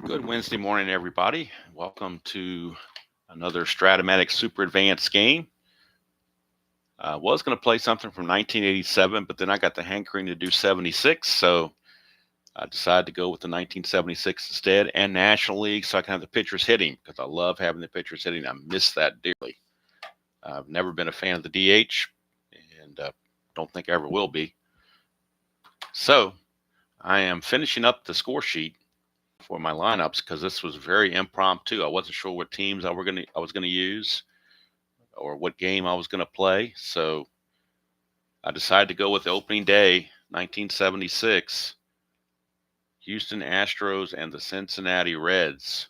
Good Wednesday morning, everybody. Welcome to another Strat-O-Matic Super Advanced game. I was going to play something from 1987, but then I got the hankering to do 76, so I decided to go with the 1976 instead, and National League, so I can have the pitchers hitting, because I love having the pitchers hitting. I miss that dearly. I've never been a fan of the DH, and don't think I ever will be. So I am finishing up the score sheet for my lineups because this was very impromptu. I wasn't sure what teams I was gonna use or what game I was gonna play, so I decided to go with the opening day, 1976, Houston Astros and the Cincinnati Reds.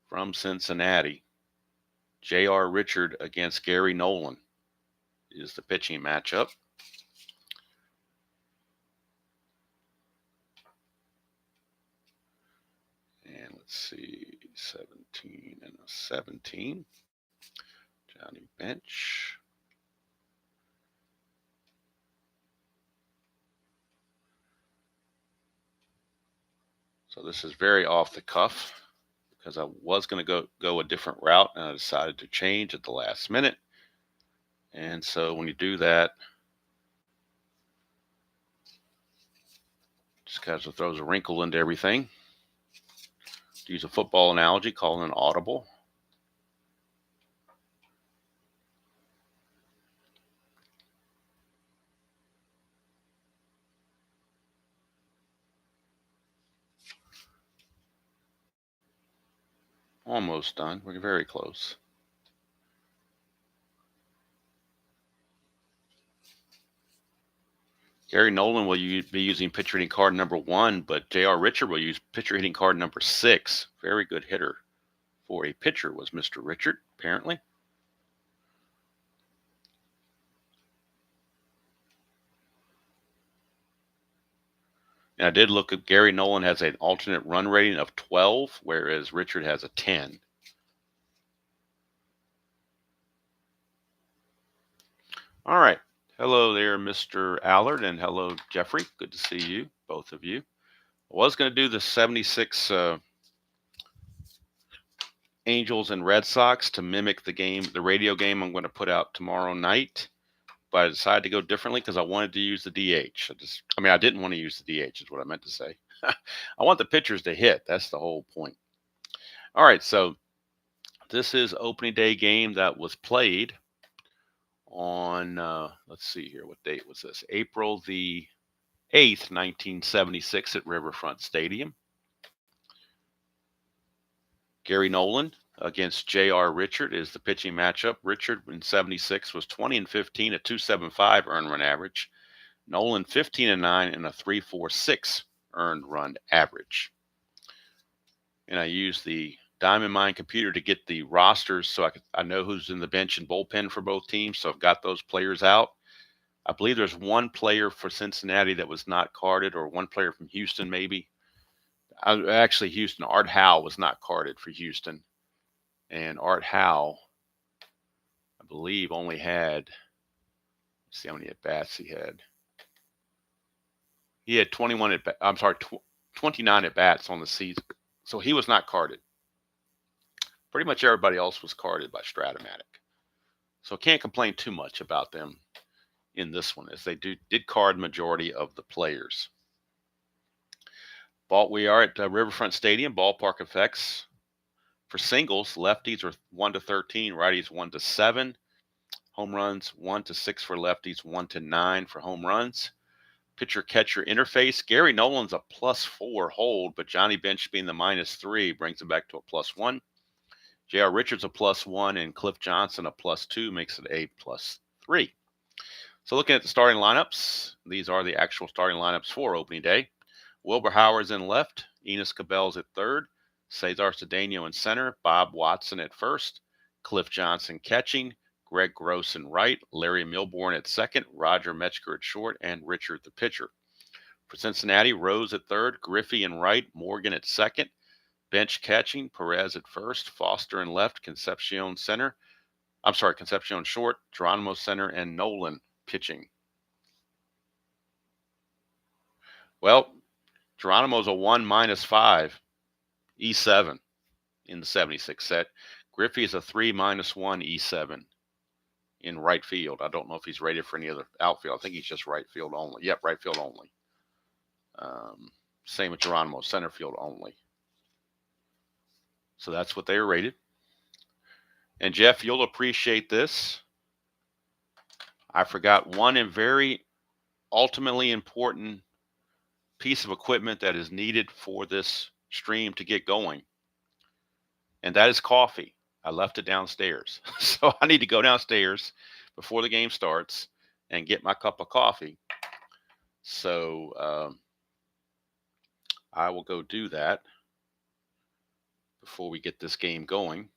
From Cincinnati, J.R. Richard against Gary Nolan is the pitching matchup. And let's see, 17 and a 17. Johnny bench. So this is very off the cuff because I was going to go a different route, and I decided to change at the last minute. And so when you do that, just kind of throws a wrinkle into everything. To use a football analogy, call it an audible. Almost done. We're very close. Gary Nolan will be using pitcher hitting card number 1, but J.R. Richard will use pitcher hitting card number 6. Very good hitter for a pitcher was Mr. Richard, apparently. And I did look at Gary Nolan has an alternate run rating of 12, whereas Richard has a 10. All right. Hello there, Mr. Allard, and hello, Jeffrey. Good to see you, both of you. I was going to do the 76 Angels and Red Sox to mimic the radio game I'm going to put out tomorrow night, but I decided to go differently because I wanted to use the DH. I didn't want to use the DH is what I meant to say. I want the pitchers to hit. That's the whole point. All right, so this is opening day game that was played on, let's see here, what date was this? April the 8th, 1976 at Riverfront Stadium. Gary Nolan against J.R. Richard is the pitching matchup. Richard in 76 was 20 and 15, a 2.75 earned run average. Nolan 15 and 9 and a 3.46 earned run average. And I used the Diamond Mine computer to get the rosters so I know who's in the bench and bullpen for both teams. So I've got those players out. I believe there's one player for Cincinnati that was not carded, or one player from Houston maybe. Actually, Houston, Art Howe was not carded for Houston. And Art Howe, I believe, only had, let's see how many at-bats he had. He had 29 at-bats on the season. So he was not carded. Pretty much everybody else was carded by Strat-O-Matic. So can't complain too much about them in this one, as they did card majority of the players. We are at Riverfront Stadium. Ballpark effects for singles. Lefties are 1 to 13, righties 1 to 7. Home runs 1 to 6 for lefties, 1 to 9 for home runs. Pitcher-catcher interface. Gary Nolan's a +4 hold, but Johnny Bench being the -3 brings it back to a +1. J.R. Richards a +1, and Cliff Johnson a +2 makes it a +3. So looking at the starting lineups, these are the actual starting lineups for opening day. Wilbur Howard's in left, Enos Cabell's at third, Cesar Cedeno in center, Bob Watson at first, Cliff Johnson catching, Greg Gross in right, Larry Milbourne at second, Roger Metzger at short, and Richard the pitcher. For Cincinnati, Rose at third, Griffey in right, Morgan at second, bench catching, Perez at first, Foster in left, Concepcion short, Geronimo center, and Nolan pitching. Well, Geronimo's a 1 -5, E7 in the 76 set. Griffey is a 3 -1, E7 in right field. I don't know if he's rated for any other outfield. I think he's just right field only. Yep, right field only. Same with Geronimo, center field only. So that's what they are rated. And Jeff, you'll appreciate this. I forgot one and very ultimately important piece of equipment that is needed for this stream to get going, and that is coffee. I left it downstairs. So I need to go downstairs before the game starts and get my cup of coffee. So I will go do that before we get this game going.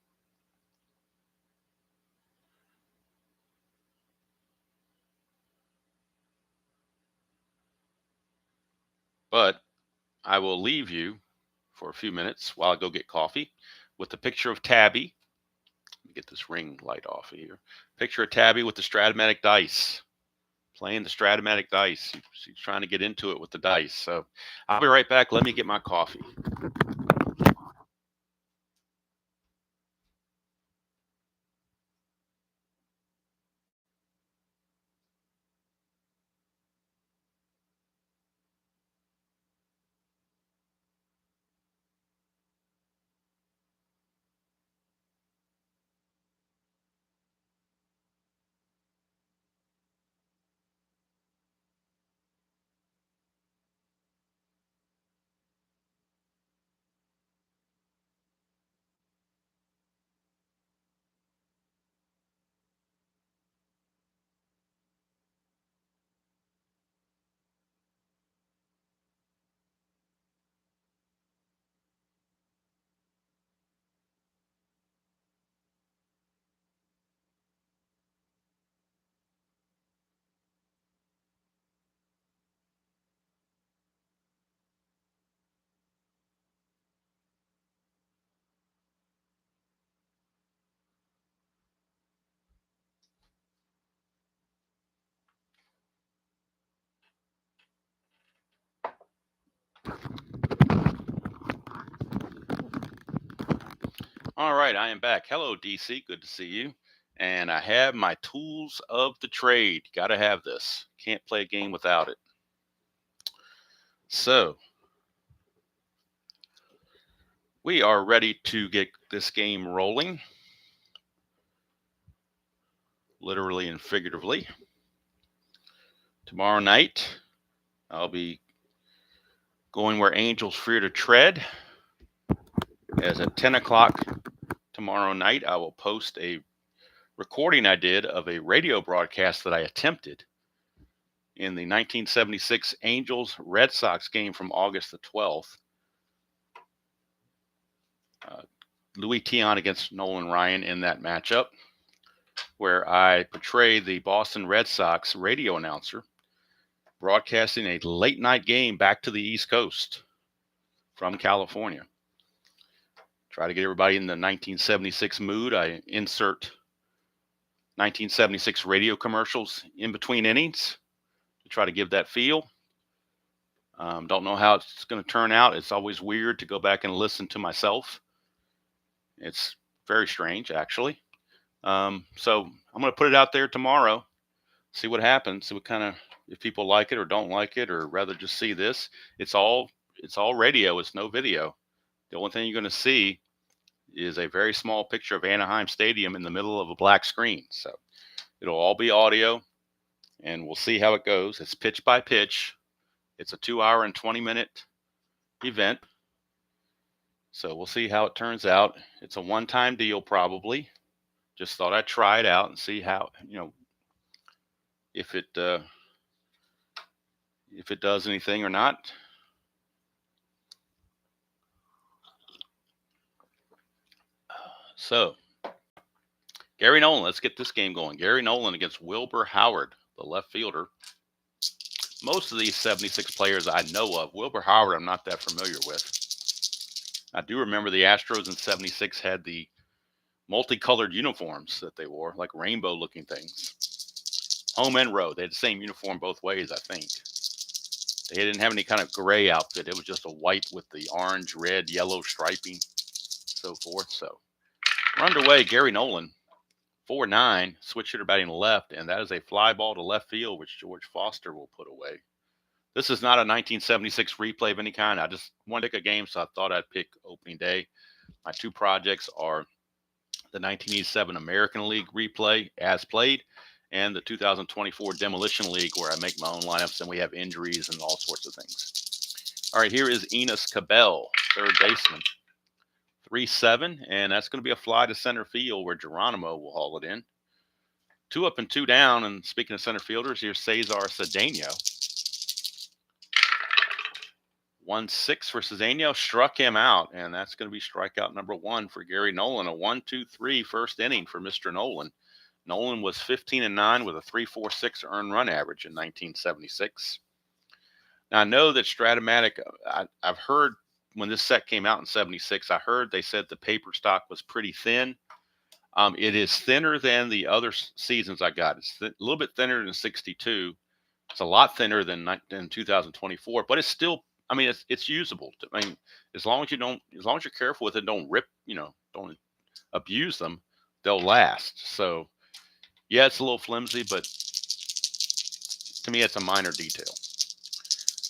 But I will leave you for a few minutes while I go get coffee with the picture of Tabby. Let me get this ring light off of here. Picture of Tabby with the Strat-O-Matic dice. Playing the Strat-O-Matic dice. He's trying to get into it with the dice. So I'll be right back. Let me get my coffee. All right, I am back. Hello, DC. Good to see you. And I have my tools of the trade. Got to have this. Can't play a game without it. So we are ready to get this game rolling, literally and figuratively. Tomorrow night, I'll be going where angels fear to tread. As at 10 o'clock tomorrow night, I will post a recording I did of a radio broadcast that I attempted in the 1976 Angels-Red Sox game from August the 12th. Louis Tion against Nolan Ryan in that matchup, where I portrayed the Boston Red Sox radio announcer broadcasting a late night game back to the East Coast from California. Try to get everybody in the 1976 mood. I insert 1976 radio commercials in between innings to try to give that feel. Don't know how it's going to turn out. It's always weird to go back and listen to myself. It's very strange, actually. So I'm going to put it out there tomorrow, see what happens, see what kind of, if people like it or don't like it, or rather just see this. It's all radio. It's no video. The only thing you're going to see is a very small picture of Anaheim Stadium in the middle of a black screen. So it'll all be audio, and we'll see how it goes. It's pitch by pitch. It's a 2-hour and 20-minute event. So we'll see how it turns out. It's a one-time deal, probably. Just thought I'd try it out and see how, if it does anything or not. So, Gary Nolan, let's get this game going. Gary Nolan against Wilbur Howard, the left fielder. Most of these 76 players I know of. Wilbur Howard, I'm not that familiar with. I do remember the Astros in 76 had the multicolored uniforms that they wore, like rainbow-looking things. Home and road. They had the same uniform both ways, I think. They didn't have any kind of gray outfit. It was just a white with the orange, red, yellow striping, so forth. So we're underway. Gary Nolan, 4-9, switch hitter batting left, and that is a fly ball to left field, which George Foster will put away. This is not a 1976 replay of any kind. I just wanted to pick a game, so I thought I'd pick opening day. My two projects are the 1987 American League replay as played and the 2024 Demolition League, where I make my own lineups and we have injuries and all sorts of things. All right, here is Enos Cabell, third baseman. 3-7, and that's going to be a fly to center field where Geronimo will haul it in. 2 up and 2 down, and speaking of center fielders, here's Cesar Cedeno. 1-6 for Cedeno, struck him out, and that's going to be strikeout number 1 for Gary Nolan. A 1-2-3 first inning for Mr. Nolan. Nolan was 15-9 with a 3.46 earned run average in 1976. Now, I know that Strat-O-Matic, I've heard when this set came out in 76, I heard they said the paper stock was pretty thin. It is thinner than the other seasons I got. It's a little bit thinner than 62. It's a lot thinner than 2024, but it's still, I mean, it's usable. I mean, as long as you're careful with it, don't rip, don't abuse them, they'll last. So, yeah, it's a little flimsy, but to me, it's a minor detail.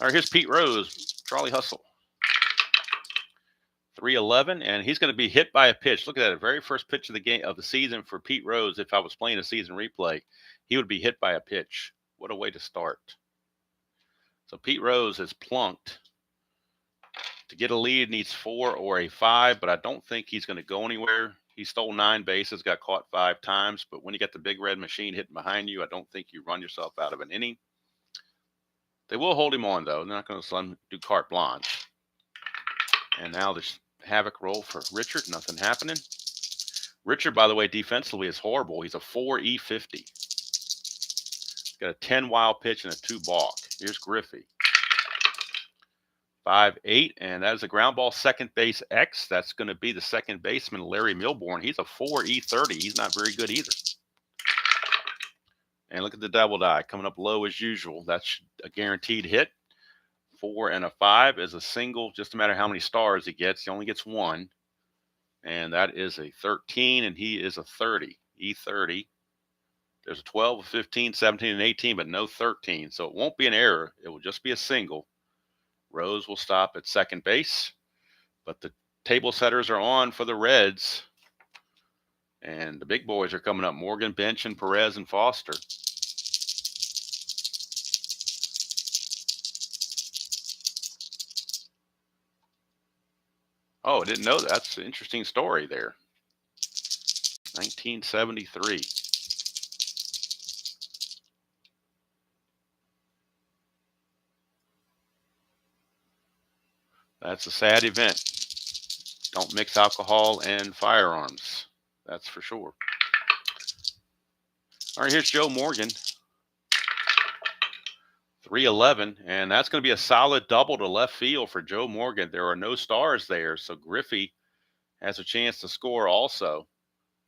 All right, here's Pete Rose, Charlie Hustle. 3-11, and he's going to be hit by a pitch. Look at that, the very first pitch of the game of the season for Pete Rose. If I was playing a season replay, he would be hit by a pitch. What a way to start. So Pete Rose is plunked. To get a lead, needs 4 or a 5, but I don't think he's going to go anywhere. He stole 9 bases, got caught 5 times, but when you get the big red machine hitting behind you, I don't think you run yourself out of an inning. They will hold him on, though. They're not going to let him do carte blanche. And now there's havoc roll for Richard. Nothing happening. Richard, by the way, defensively is horrible. He's a 4.50. He's got a 10 wild pitch and a 2 balk. Here's Griffey. 5-8, and that is a ground ball second base X. That's going to be the second baseman, Larry Milbourne. He's a 4.30. He's not very good either. And look at the double die coming up low as usual. That's a guaranteed hit. 4 and a 5 is a single, just no matter how many stars he gets. He only gets 1. And that is a 13, and he is a 30. E30. There's a 12, a 15, 17, and 18, but no 13. So it won't be an error. It will just be a single. Rose will stop at second base, but the table setters are on for the Reds. And the big boys are coming up, Morgan, Bench, and Perez and Foster. Oh, I didn't know that. That's an interesting story there. 1973. That's a sad event. Don't mix alcohol and firearms. That's for sure. All right, here's Joe Morgan. 3-11, and that's going to be a solid double to left field for Joe Morgan. There are no stars there, so Griffey has a chance to score also.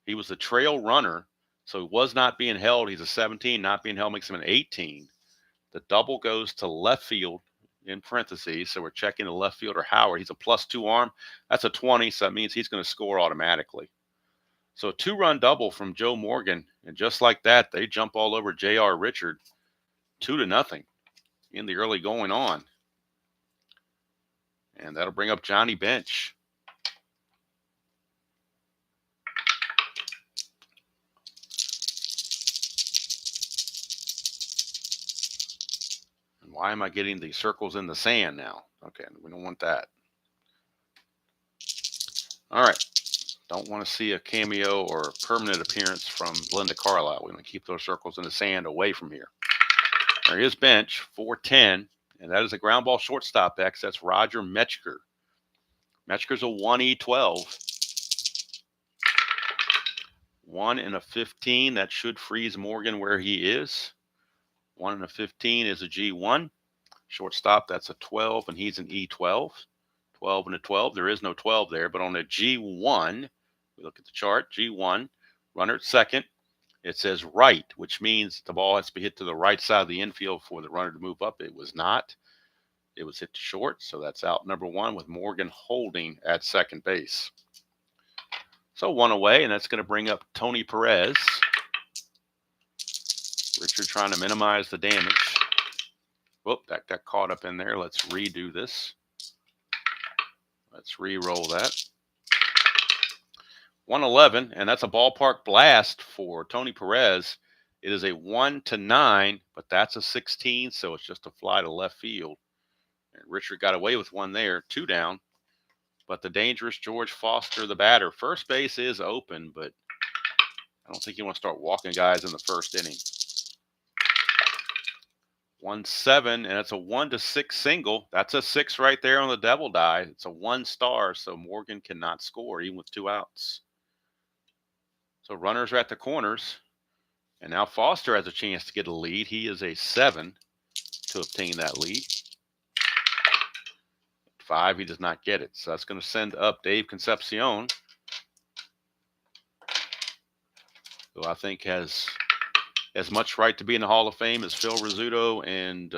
He was the trail runner, so he was not being held. He's a 17, not being held makes him an 18. The double goes to left field in parentheses, so we're checking the left fielder Howard. He's a +2 arm. That's a 20, so that means he's going to score automatically. So a 2-run double from Joe Morgan, and just like that, they jump all over J.R. Richard, 2-0 in the early going on. And that'll bring up Johnny Bench. And why am I getting the circles in the sand now? Okay, we don't want that. All right. Don't want to see a cameo or permanent appearance from Glenda Carlisle. We want to keep those circles in the sand away from here. There is Bench, 4-10, and that is a ground ball shortstop X. That's Roger Metzger. Metzger's a 1E12. 1 and a 15. That should freeze Morgan where he is. 1 and a 15 is a G1. Shortstop, that's a 12, and he's an E12. 12 and a 12. There is no 12 there, but on a G1, we look at the chart, G1, runner at second. It says right, which means the ball has to be hit to the right side of the infield for the runner to move up. It was not. It was hit to short, so that's out number 1 with Morgan holding at second base. So 1 away, and that's going to bring up Tony Perez. Richard trying to minimize the damage. Whoop, that got caught up in there. Let's redo this. Let's re-roll that. 111, and that's a ballpark blast for Tony Perez. It is a 1-9, but that's a 16, so it's just a fly to left field. And Richard got away with one there, 2 down. But the dangerous George Foster, the batter. First base is open, but I don't think you want to start walking guys in the first inning. 1-7, and it's a 1-6 single. That's a 6 right there on the double die. It's a 1 star, so Morgan cannot score even with 2 outs. So runners are at the corners, and now Foster has a chance to get a lead. He is a 7 to obtain that lead. 5, he does not get it. So that's going to send up Dave Concepcion, who I think has as much right to be in the Hall of Fame as Phil Rizzuto and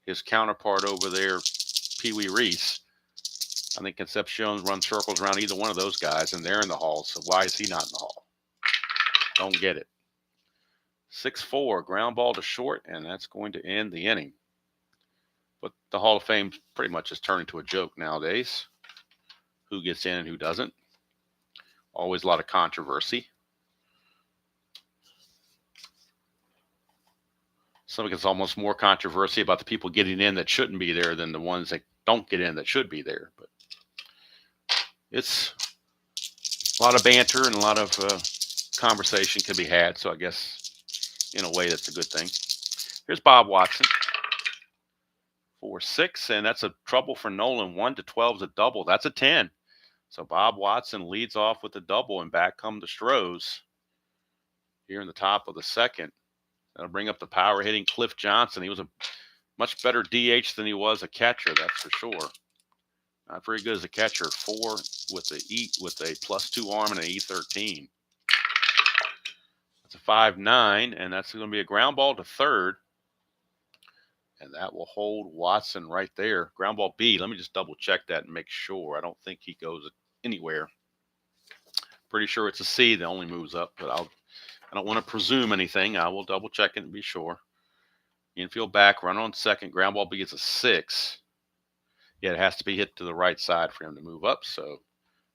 his counterpart over there, Pee Wee Reese. I think Concepcion runs circles around either one of those guys, and they're in the Hall. So why is he not in the Hall? Don't get it. 6-4, ground ball to short, and that's going to end the inning. But the Hall of Fame pretty much has turned into a joke nowadays. Who gets in and who doesn't. Always a lot of controversy. Some of it's almost more controversy about the people getting in that shouldn't be there than the ones that don't get in that should be there. But it's a lot of banter and a lot of conversation can be had. So I guess in a way that's a good thing. Here's Bob Watson. 4-6, and that's a trouble for Nolan. 1-12 is a double. That's a 10. So Bob Watson leads off with the double, and back come the Stros here in the top of the second. That'll bring up the power hitting Cliff Johnson. He was a much better DH than he was a catcher, that's for sure. Not very good as a catcher. 4 with a +2 arm and an E13. That's a 5-9, and that's going to be a ground ball to third. And that will hold Watson right there. Ground ball B. Let me just double check that and make sure. I don't think he goes anywhere. Pretty sure it's a C that only moves up, but I don't want to presume anything. I will double check it and be sure. Infield back, run on second. Ground ball B is a 6. Yeah, it has to be hit to the right side for him to move up. So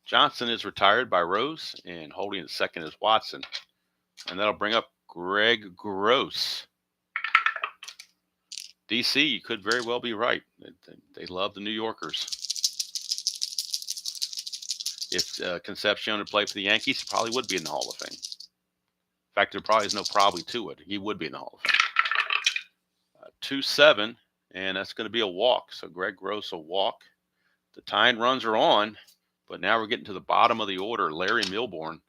Johnson is retired by Rose, and holding at second is Watson. And that'll bring up Greg Gross. DC, you could very well be right. They love the New Yorkers. If Concepcion had played for the Yankees, he probably would be in the Hall of Fame. In fact, there probably is no probably to it. He would be in the Hall of Fame. 2-7, and that's going to be a walk. So Greg Gross a walk. The tying runs are on, but now we're getting to the bottom of the order. Larry Milbourne.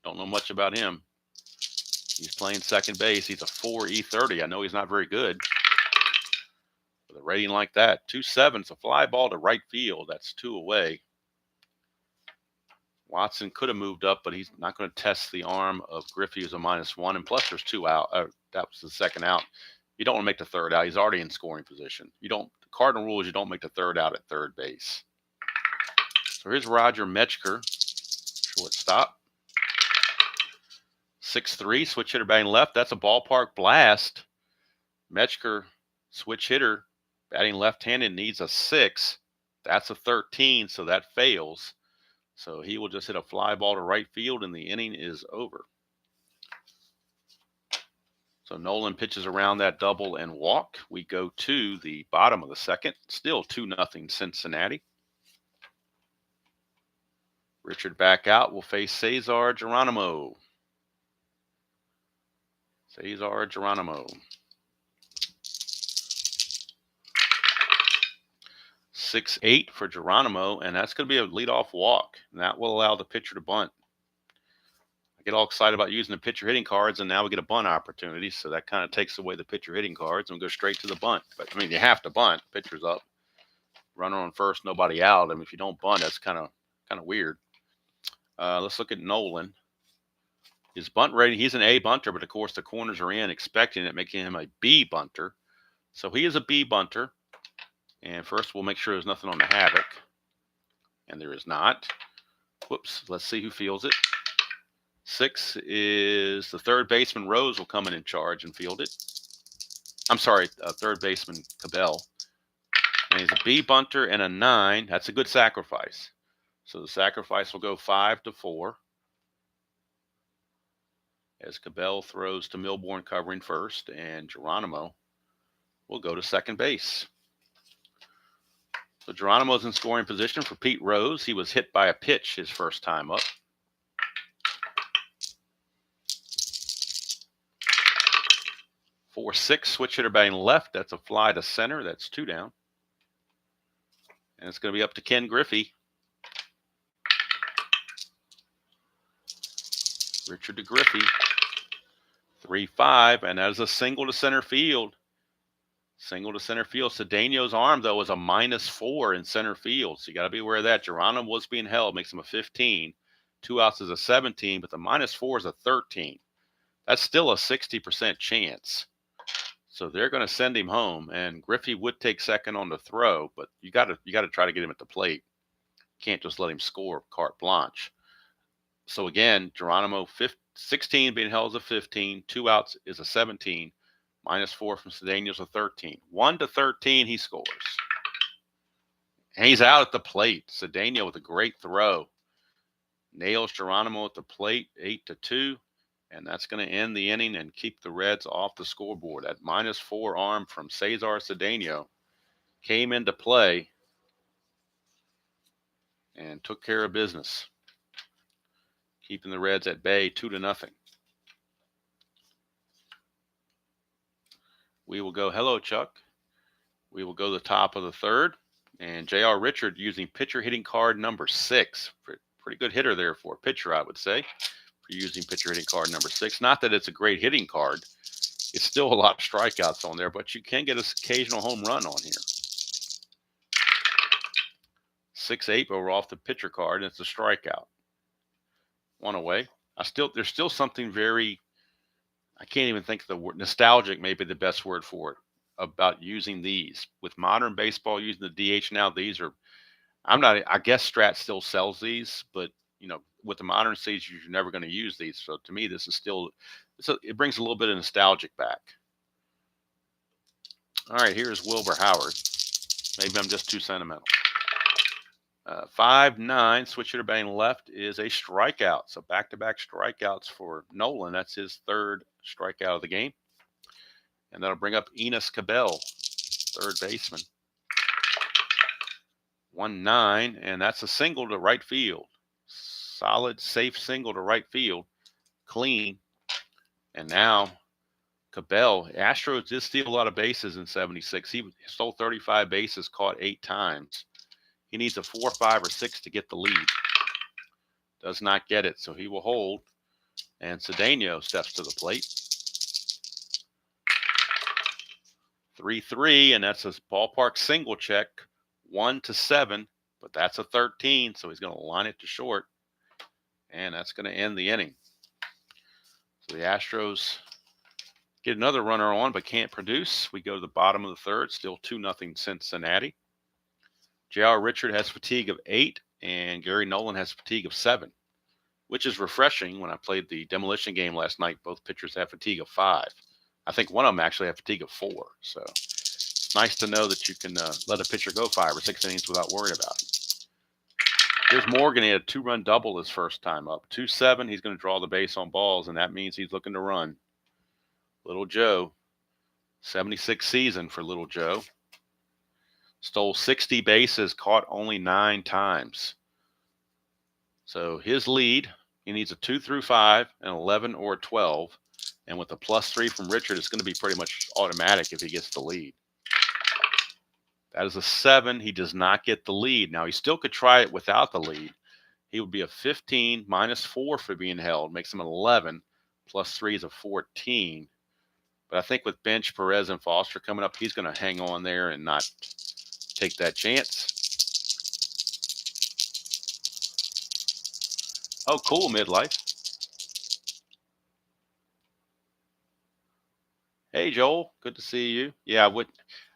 Don't know much about him. He's playing second base. He's a 4 E30. I know he's not very good. With a rating like that, 2-7, it's a fly ball to right field. That's 2 away. Watson could have moved up, but he's not going to test the arm of Griffey, who's a -1. And plus, there's 2 out. That was the second out. You don't want to make the third out. He's already in scoring position. The Cardinal rule is you don't make the third out at third base. So here's Roger Metzger, shortstop. 6-3, switch hitter batting left. That's a ballpark blast. Metzger, switch hitter, batting left-handed, needs a 6. That's a 13, so that fails. So he will just hit a fly ball to right field, and the inning is over. So Nolan pitches around that double and walk. We go to the bottom of the second. Still 2-0 Cincinnati. Richard back out will face Cesar Geronimo. 6-8 for Geronimo, and that's going to be a leadoff walk, and that will allow the pitcher to bunt. I get all excited about using the pitcher hitting cards, and now we get a bunt opportunity, so that kind of takes away the pitcher hitting cards, and we go straight to the bunt. But, I mean, you have to bunt. Pitcher's up. Runner on first, nobody out. I mean, if you don't bunt, that's kind of weird. Let's look at Nolan. His bunt rating, he's an A bunter, but, of course, the corners are in, expecting it, making him a B bunter. So he is a B bunter. And first, we'll make sure there's nothing on the Havoc. And there is not. Whoops. Let's see who fields it. 6 is the third baseman. Rose will come in charge and field it. I'm sorry, third baseman Cabell. And he's a B bunter and a 9. That's a good sacrifice. So the sacrifice will go 5-4. As Cabell throws to Milbourne covering first, and Geronimo will go to second base. So Geronimo's in scoring position for Pete Rose. He was hit by a pitch his first time up. For 6, switch hitter batting left. That's a fly to center. That's 2 down. And it's going to be up to Ken Griffey. Richard to Griffey. 3-5, and that is a single to center field. Single to center field. Cedeno's arm, though, was a -4 in center field. So you got to be aware of that. Geronimo was being held, makes him a 15. 2 outs is a 17, but the -4 is a 13. That's still a 60% chance. So they're going to send him home, and Griffey would take second on the throw, but you got to try to get him at the plate. Can't just let him score carte blanche. So again, Geronimo 16 being held as a 15, 2 outs is a 17, -4 from Cedeno's a 13. 1-13, he scores. And he's out at the plate. Cedeno with a great throw. Nails Geronimo at the plate, 8-2. And that's going to end the inning and keep the Reds off the scoreboard. That -4 arm from Cesar Cedeno came into play and took care of business, keeping the Reds at bay 2-0. We will go, hello, Chuck. We will go to the top of the third. And J.R. Richard using pitcher hitting card number 6. Pretty good hitter there for a pitcher, I would say. Using pitcher hitting card number 6. Not that it's a great hitting card. It's still a lot of strikeouts on there, but you can get an occasional home run on here. 6-8, but we're off the pitcher card, and it's a strikeout. 1 away. There's still something very, I can't even think of the word, nostalgic may be the best word for it, about using these. With modern baseball using the DH now, these are, I guess Strat still sells these, but with the modern seeds, you're never going to use these. So to me, this is still, it brings a little bit of nostalgic back. All right, here's Wilbur Howard. Maybe I'm just too sentimental. 5-9, switch hitter batting left is a strikeout. So back-to-back strikeouts for Nolan. That's his 3rd strikeout of the game. And that'll bring up Enos Cabell, 3rd baseman. 1-9, and that's a single to right field. Solid, safe single to right field. Clean. And now Cabell, Astros did steal a lot of bases in 76. He stole 35 bases, caught 8 times. He needs a 4, 5, or 6 to get the lead. Does not get it, so he will hold. And Cedeno steps to the plate. 3-3, and that's a ballpark single check. 1-7, but that's a 13, so he's going to line it to short. And that's going to end the inning. So the Astros get another runner on, but can't produce. We go to the bottom of the third, still 2-0 Cincinnati. J.R. Richard has fatigue of 8, and Gary Nolan has fatigue of 7, which is refreshing. When I played the demolition game last night, both pitchers have fatigue of 5. I think one of them actually have fatigue of 4. So it's nice to know that you can let a pitcher go 5 or 6 innings without worrying about it. Here's Morgan. He had a 2-run double his first time up. 2-7. He's going to draw the base on balls, and that means he's looking to run. Little Joe, 76 season for Little Joe. Stole 60 bases, caught only 9 times. So his lead, he needs a 2 through 5, an 11 or a 12. And with a +3 from Richard, it's going to be pretty much automatic if he gets the lead. That is a 7. He does not get the lead. Now, he still could try it without the lead. He would be a 15, -4 for being held. Makes him an 11. +3 is a 14. But I think with Bench, Perez, and Foster coming up, he's going to hang on there and not take that chance. Oh, cool, midlife. Hey, Joel. Good to see you. Yeah,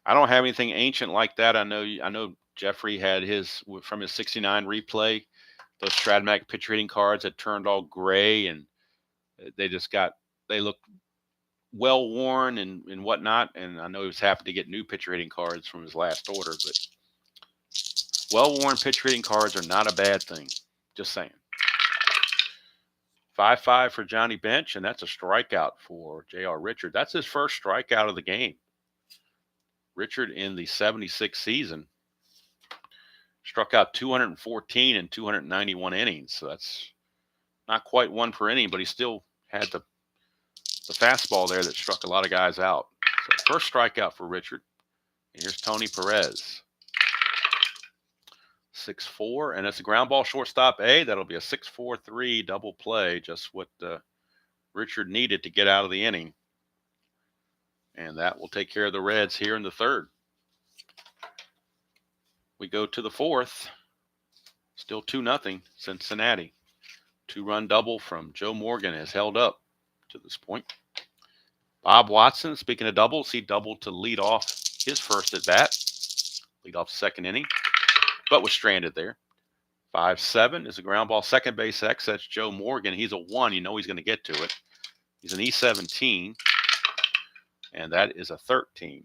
I don't have anything ancient like that. I know Jeffrey had his from his '69 replay. Those Strat-O-Matic pitcher hitting cards that turned all gray, and they look well worn and whatnot. And I know he was happy to get new pitcher hitting cards from his last order, but well worn pitcher hitting cards are not a bad thing. Just saying. 5-5 for Johnny Bench, and that's a strikeout for J.R. Richard. That's his first strikeout of the game. Richard in the 76 season struck out 214 in 291 innings. So that's not quite one per inning, but he still had the fastball there that struck a lot of guys out. So first strikeout for Richard. And here's Tony Perez. 6-4, and that's a ground ball shortstop A. That'll be a 6-4-3 double play, just what Richard needed to get out of the inning. And that will take care of the Reds here in the third. We go to the fourth. Still 2-0 Cincinnati. 2-run double from Joe Morgan has held up to this point. Bob Watson, speaking of doubles, he doubled to lead off his first at bat. Lead off second inning, but was stranded there. 5-7 is a ground ball second base X. That's Joe Morgan. He's a 1. You know he's going to get to it. He's an E17, and that is a 13.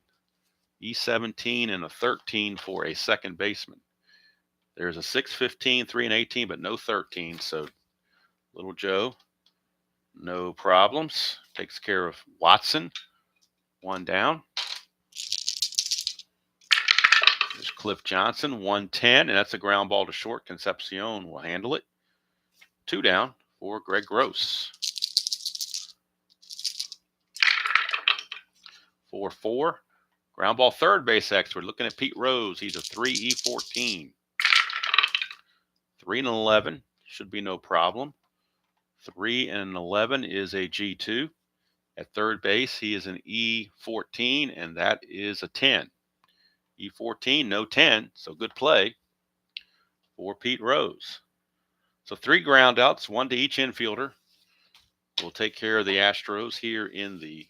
E17 and a 13 for a second baseman. There's a 6-15, 3 and 18, but no 13. So little Joe, no problems. Takes care of Watson. 1 down. There's Cliff Johnson, 110, and that's a ground ball to short. Concepcion will handle it. 2 down for Greg Gross. 4-4. Ground ball third base X. We're looking at Pete Rose. He's a 3E14. 3 and 11. Should be no problem. 3 and 11 is a G2. At third base, he is an E14, and that is a 10. E14, no 10, so good play for Pete Rose. So 3 ground outs, 1 to each infielder. We'll take care of the Astros here in the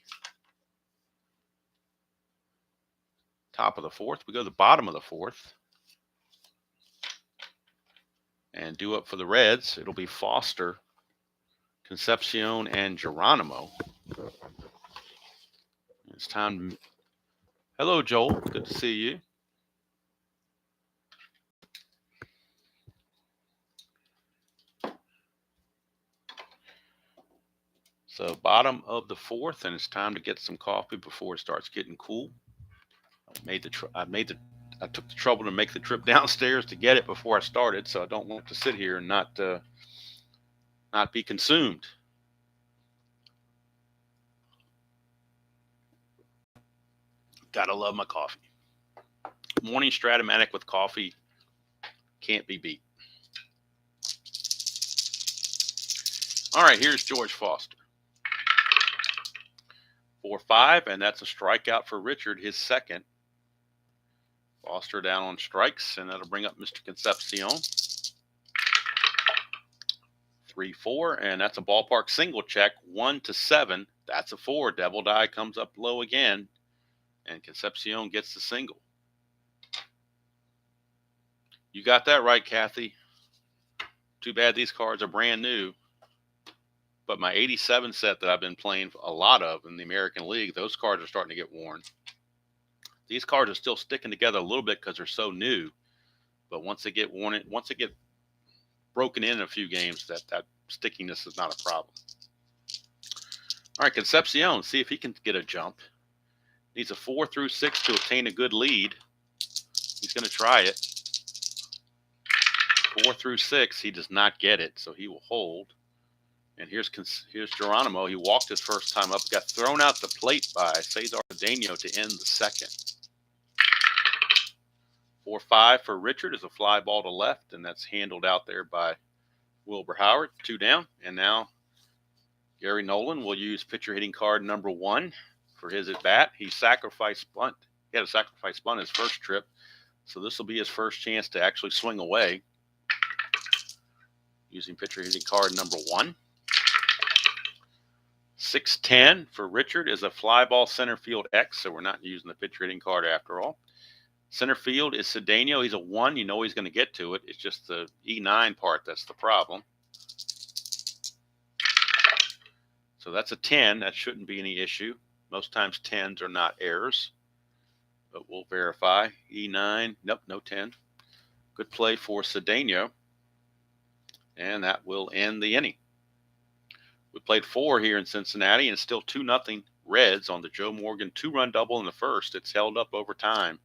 top of the fourth. We go to the bottom of the fourth. And due up for the Reds, it'll be Foster, Concepcion, and Geronimo. It's time. Hello, Joel. Good to see you. So bottom of the fourth, and it's time to get some coffee before it starts getting cool. I took the trouble to make the trip downstairs to get it before I started, so I don't want to sit here and not be consumed. Gotta love my coffee. Morning Strat-O-Matic with coffee can't be beat. All right, here's George Foster. 4-5, and that's a strikeout for Richard, his second. Foster down on strikes, and that'll bring up Mr. Concepcion. 3-4, and that's a ballpark single check, 1-7. That's a 4. Devil Die comes up low again, and Concepcion gets the single. You got that right, Kathy. Too bad these cards are brand new. But my 87 set that I've been playing a lot of in the American League, those cards are starting to get worn. These cards are still sticking together a little bit because they're so new. But once they get worn, once they get broken in a few games, that stickiness is not a problem. All right, Concepcion, see if he can get a jump. Needs a 4 through 6 to obtain a good lead. He's going to try it. 4 through 6, he does not get it, so he will hold. And here's Geronimo. He walked his first time up, got thrown out the plate by Cesar Cedeno to end the second. 4-5 for Richard is a fly ball to left, and that's handled out there by Wilbur Howard. 2 down, and now Gary Nolan will use pitcher hitting card number 1 for his at bat. He sacrificed bunt. He had a sacrifice bunt his first trip, so this will be his first chance to actually swing away using pitcher hitting card number 1. 610 for Richard is a fly ball center field X, so we're not using the pitcher hitting card after all. Center field is Cedeno. He's a 1. You know he's going to get to it. It's just the E9 part that's the problem. So that's a 10. That shouldn't be any issue. Most times 10s are not errors. But we'll verify. E9. Nope, no 10. Good play for Cedeno. And that will end the inning. We played 4 here in Cincinnati, and it's still 2-0 Reds on the Joe Morgan 2-run double in the first. It's held up over time.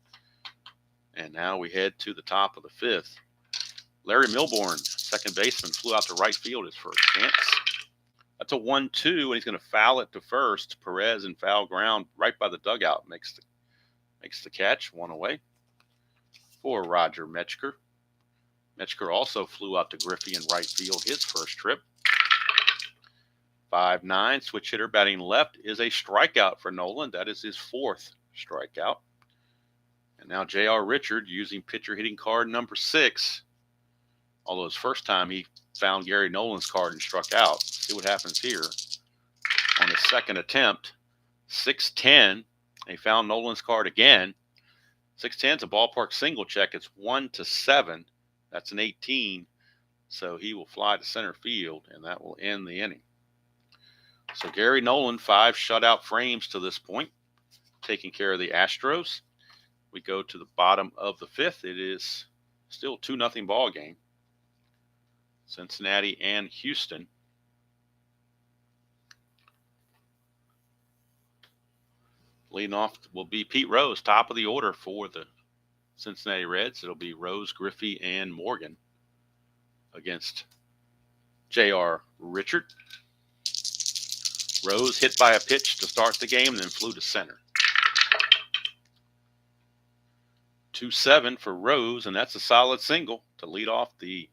And now we head to the top of the 5th. Larry Milbourne, second baseman, flew out to right field his first chance. That's a 1-2, and he's going to foul it to first. Perez in foul ground right by the dugout makes the catch, 1 away for Roger Metzger. Metzger also flew out to Griffey in right field his first trip. 5-9, switch hitter batting left is a strikeout for Nolan. That is his 4th strikeout. And now J.R. Richard using pitcher hitting card number 6. Although his first time he found Gary Nolan's card and struck out. See what happens here on his second attempt. 6-10. He found Nolan's card again. 6-10 is a ballpark single check. It's 1-7. That's an 18. So he will fly to center field, and that will end the inning. So Gary Nolan, 5 shutout frames to this point, taking care of the Astros. We go to the bottom of the 5th. It is still 2-0 ball game. Cincinnati and Houston. Leading off will be Pete Rose, top of the order for the Cincinnati Reds. It'll be Rose, Griffey, and Morgan against J.R. Richard. Rose hit by a pitch to start the game and then flew to center. 2-7 for Rose, and that's a solid single to lead off the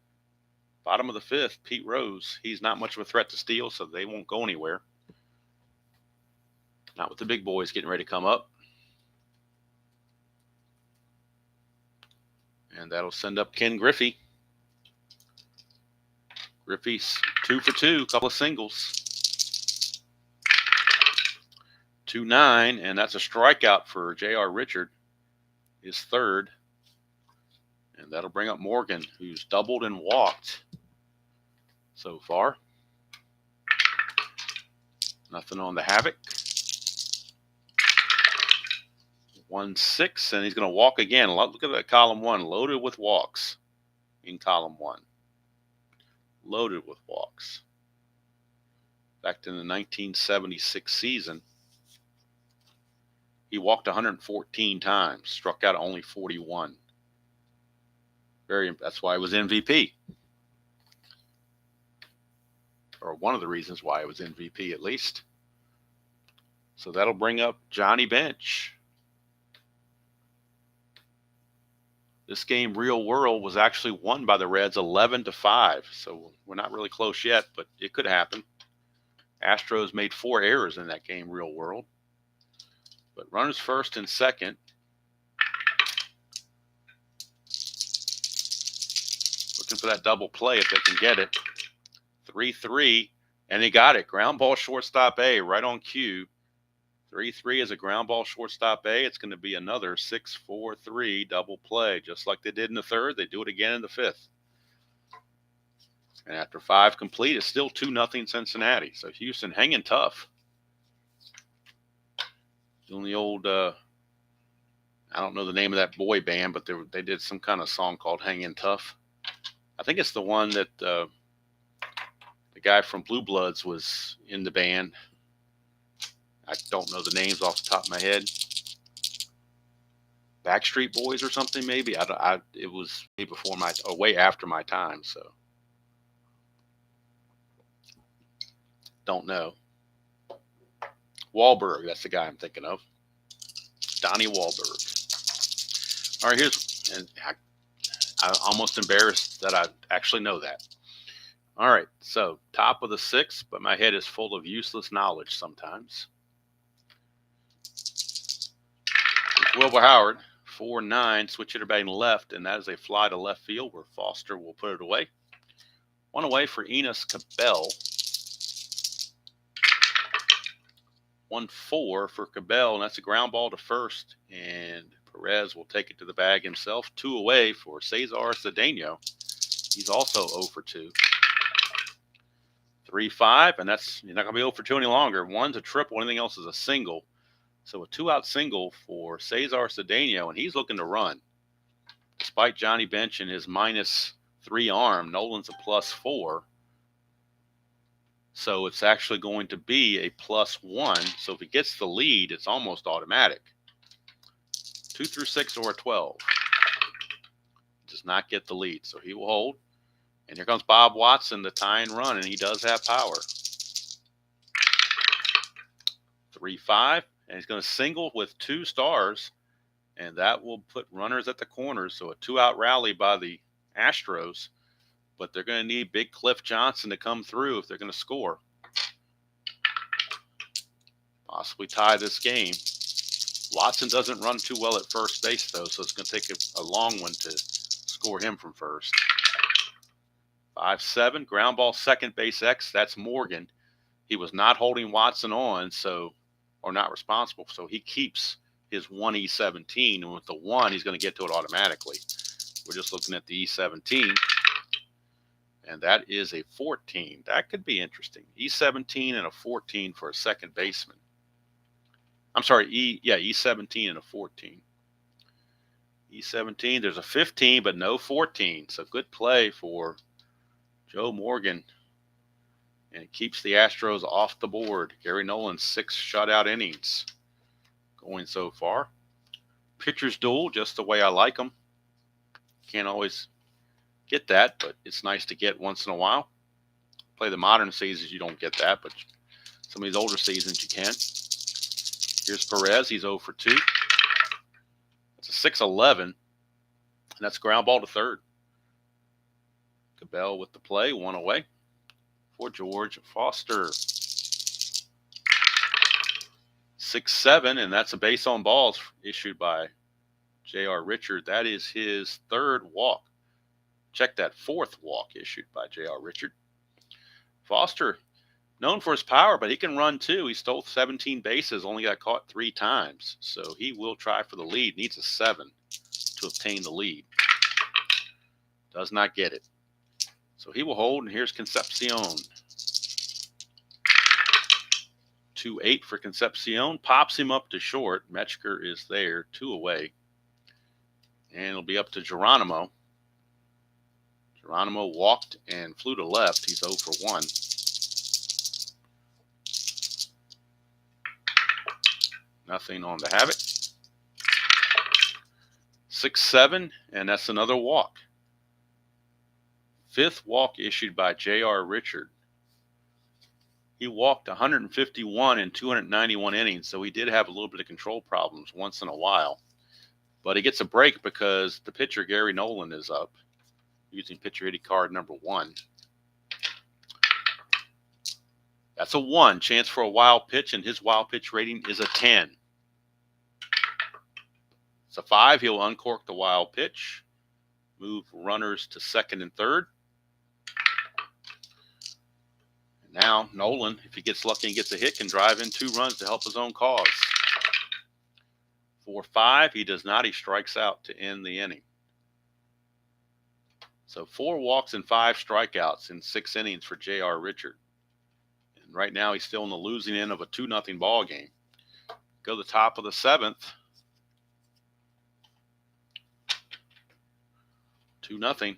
bottom of the 5th. Pete Rose, he's not much of a threat to steal, so they won't go anywhere. Not with the big boys getting ready to come up. And that'll send up Ken Griffey. Griffey's 2 for 2, couple of singles. 2-9, and that's a strikeout for J.R. Richard, his 3rd. And that'll bring up Morgan, who's doubled and walked so far. Nothing on the Havoc. 1-6, and he's going to walk again. Look at that column 1, loaded with walks in column 1. Loaded with walks. Back in the 1976 season, he walked 114 times, struck out only 41. That's why he was MVP. Or one of the reasons why he was MVP, at least. So that'll bring up Johnny Bench. This game, Real World, was actually won by the Reds 11-5. So we're not really close yet, but it could happen. Astros made 4 errors in that game, Real World. But runners first and second. Looking for that double play if they can get it. 3-3, and they got it. Ground ball shortstop A, right on cue. 3-3 is a ground ball shortstop A. It's going to be another 6-4-3 double play. Just like they did in the 3rd, they do it again in the 5th. And after 5 complete, it's still 2-0 Cincinnati. So Houston hanging tough. Doing the old, I don't know the name of that boy band, but they did some kind of song called Hangin' Tough. I think it's the one that the guy from Blue Bloods was in the band. I don't know the names off the top of my head. Backstreet Boys or something, maybe. It was way before way after my time, so don't know. Wahlberg, that's the guy I'm thinking of. Donnie Wahlberg. All right, and I'm almost embarrassed that I actually know that. All right, so top of the 6th, but my head is full of useless knowledge sometimes. Wilbur Howard, 4-9, switch hitter batting left, and that is a fly to left field where Foster will put it away. 1 away for Enos Cabell. 1-4 for Cabell, and that's a ground ball to first. And Perez will take it to the bag himself. 2 away for Cesar Cedeno. He's also 0 for 2. 3-5, and that's, you're not going to be 0 for 2 any longer. One's a triple, anything else is a single. So a 2-out single for Cesar Cedeno, and he's looking to run. Despite Johnny Bench and his -3 arm, Nolan's a +4. So it's actually going to be a +1. So if he gets the lead, it's almost automatic. 2 through 6 or a 12. Does not get the lead, so he will hold. And here comes Bob Watson, the tie and run, and he does have power. 3-5, and he's going to single with 2 stars, and that will put runners at the corners. So a 2-out rally by the Astros, but they're going to need Big Cliff Johnson to come through if they're going to score. Possibly tie this game. Watson doesn't run too well at first base, though, so it's going to take a long one to score him from first. 5-7, ground ball second base X. That's Morgan. He was not holding Watson on, or not responsible, so he keeps his 1E17, and with the 1, he's going to get to it automatically. We're just looking at the E17, and that is a 14. That could be interesting. E17 and a 14 for a second baseman. I'm sorry, E17 and a 14. E17, there's a 15, but no 14. So good play for Joe Morgan. And it keeps the Astros off the board. Gary Nolan, 6 shutout innings going so far. Pitchers duel, just the way I like them. Can't always get that, but it's nice to get once in a while. Play the modern seasons, you don't get that, but some of these older seasons you can. Here's Perez. He's 0 for 2. It's a 6-11, and that's ground ball to third. Cabell with the play, 1 away for George Foster. 6-7, and that's a base on balls issued by J.R. Richard. That is his 3rd walk. Check that, 4th walk issued by J.R. Richard. Foster, known for his power, but he can run too. He stole 17 bases, only got caught 3 times. So he will try for the lead. Needs a 7 to obtain the lead. Does not get it. So he will hold, and here's Concepcion. 2-8 for Concepcion. Pops him up to short. Metzger is there, 2 away. And it'll be up to Geronimo. Geronimo walked and flew to left. He's 0 for 1. Nothing on the habit. 6-7, and that's another walk. 5th walk issued by J.R. Richard. He walked 151 in 291 innings, so he did have a little bit of control problems once in a while. But he gets a break because the pitcher, Gary Nolan, is up using pitcher hitting card number 1. That's a 1. Chance for a wild pitch, and his wild pitch rating is a 10. It's a 5. He'll uncork the wild pitch, move runners to second and third. And now Nolan, if he gets lucky and gets a hit, can drive in 2 runs to help his own cause. 4-5. He does not. He strikes out to end the inning. So 4 walks and 5 strikeouts in 6 innings for J.R. Richard. And right now he's still in the losing end of a 2-0 ball game. Go to the top of the 7th. 2-0.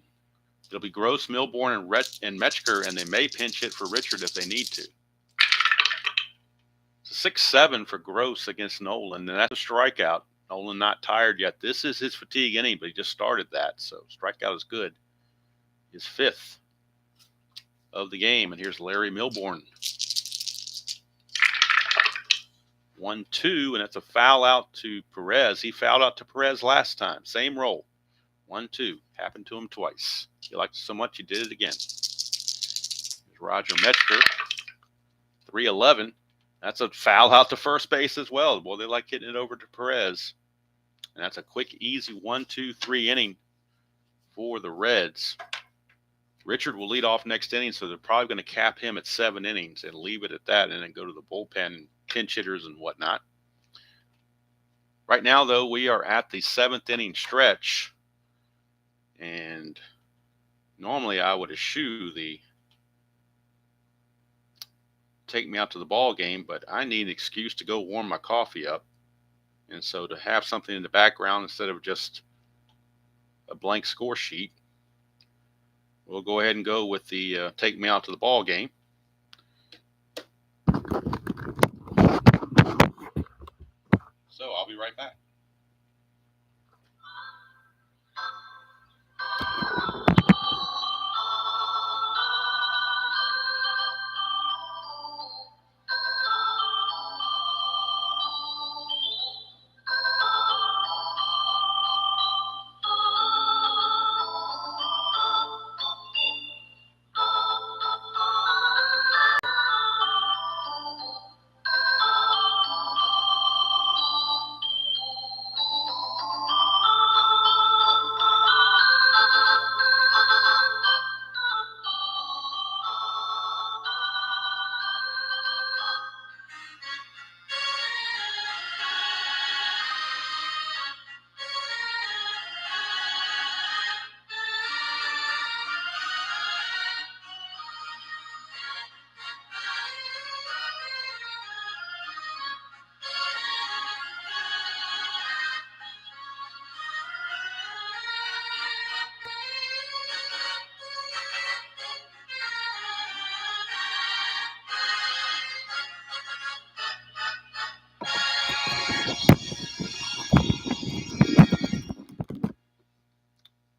It'll be Gross, Milbourne, and Metzger, and they may pinch hit for Richard if they need to. It's a 6-7 for Gross against Nolan, and that's a strikeout. Nolan not tired yet. This is his fatigue inning, but he just started that, so strikeout is good. His 5th of the game, and here's Larry Milbourne. 1-2, and that's a foul out to Perez. He fouled out to Perez last time. Same roll. 1-2. Happened to him twice. He liked it so much he did it again. Here's Roger Metzger. 3-11. That's a foul out to first base as well. Boy, they like hitting it over to Perez. And that's a quick, easy 1-2-3 inning for the Reds. Richard will lead off next inning, so they're probably going to cap him at 7 innings and leave it at that, and then go to the bullpen and pinch hitters and whatnot. Right now, though, we are at the 7th inning stretch, and normally I would eschew the take me out to the ball game, but I need an excuse to go warm my coffee up. And so to have something in the background instead of just a blank score sheet, we'll go ahead and go with the take me out to the ball game. So I'll be right back.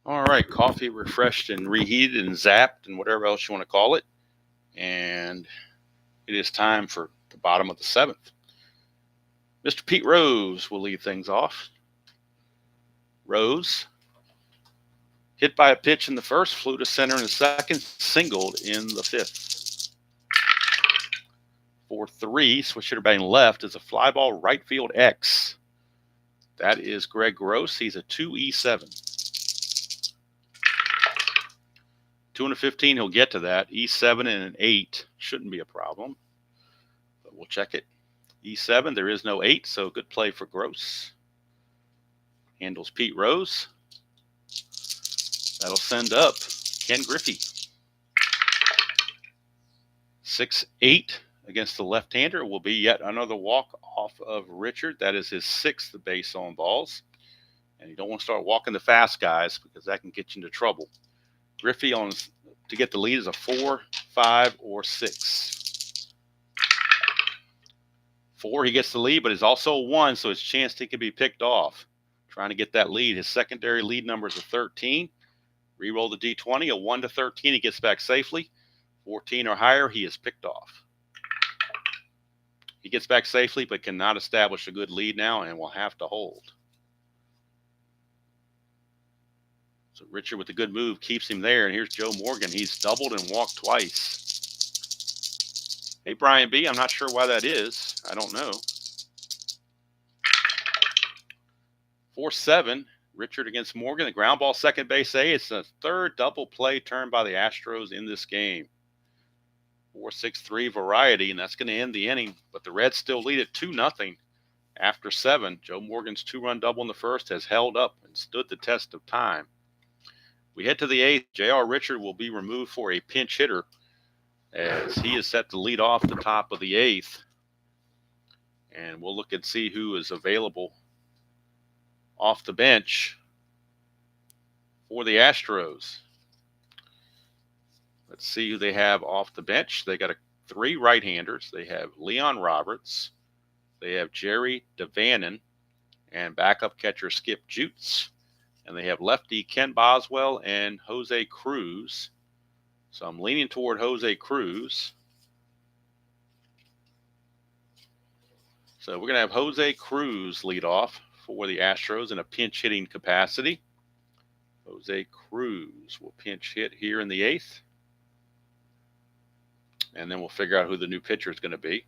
All right, coffee refreshed and reheated and zapped and whatever else you want to call it. And it is time for the bottom of the 7th. Mr. Pete Rose will lead things off. Rose hit by a pitch in the first, flew to center in the second, singled in the 5th. 4-3, switch hitter batting left is a fly ball right field X. That is Greg Gross. He's a 2E7. 2 and a 15, he'll get to that. E7 and an 8 shouldn't be a problem, but we'll check it. E7, there is no 8, so good play for Gross. Handles Pete Rose. That'll send up Ken Griffey. 6-8 against the left-hander will be yet another walk off of Richard. That is his 6th base on balls. And you don't want to start walking the fast guys because that can get you into trouble. Griffey to get the lead is a 4, 5, or 6. 4, he gets the lead, but it's also a 1, so it's chance he could be picked off. Trying to get that lead. His secondary lead number is a 13. Reroll the D20, a 1 to 13, he gets back safely. 14 or higher, he is picked off. He gets back safely, but cannot establish a good lead now and will have to hold. So Richard with a good move keeps him there. And here's Joe Morgan. He's doubled and walked twice. Hey, Brian B., I'm not sure why that is. I don't know. 4-7, Richard against Morgan. The ground ball, second base A. It's the 3rd double play turn by the Astros in this game. 4-6-3 variety, and that's going to end the inning. But the Reds still lead it 2-0 after 7. Joe Morgan's 2-run double in the first has held up and stood the test of time. We head to the 8th. J.R. Richard will be removed for a pinch hitter as he is set to lead off the top of the 8th. And we'll look and see who is available off the bench for the Astros. Let's see who they have off the bench. They got 3 right-handers. They have Leon Roberts. They have Jerry DeVannen and backup catcher Skip Jutz. And they have lefty Ken Boswell and Jose Cruz. So I'm leaning toward Jose Cruz. So we're going to have Jose Cruz lead off for the Astros in a pinch hitting capacity. Jose Cruz will pinch hit here in the 8th. And then we'll figure out who the new pitcher is going to be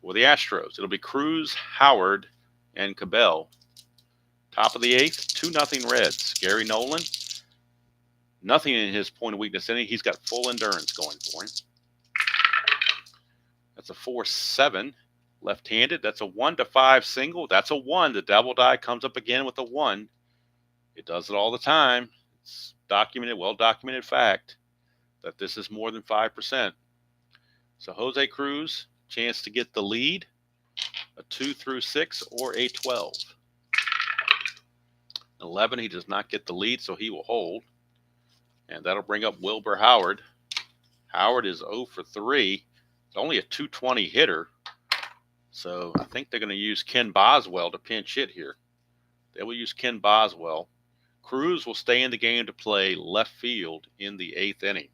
for the Astros. It'll be Cruz, Howard, and Cabell. Top of the 8th, 2-0 Reds. Gary Nolan, nothing in his point of weakness inning. He's got full endurance going for him. That's a 4-7. Left-handed, that's a 1 to 5 single. That's a 1. The double die comes up again with a 1. It does it all the time. It's documented, well-documented fact that this is more than 5%. So Jose Cruz, chance to get the lead, a 2 through 6 or a 12. 11, he does not get the lead, so he will hold. And that'll bring up Wilbur Howard. Howard is 0 for 3. It's only a 220 hitter. So I think they're going to use Ken Boswell to pinch hit here. They will use Ken Boswell. Cruz will stay in the game to play left field in the 8th inning.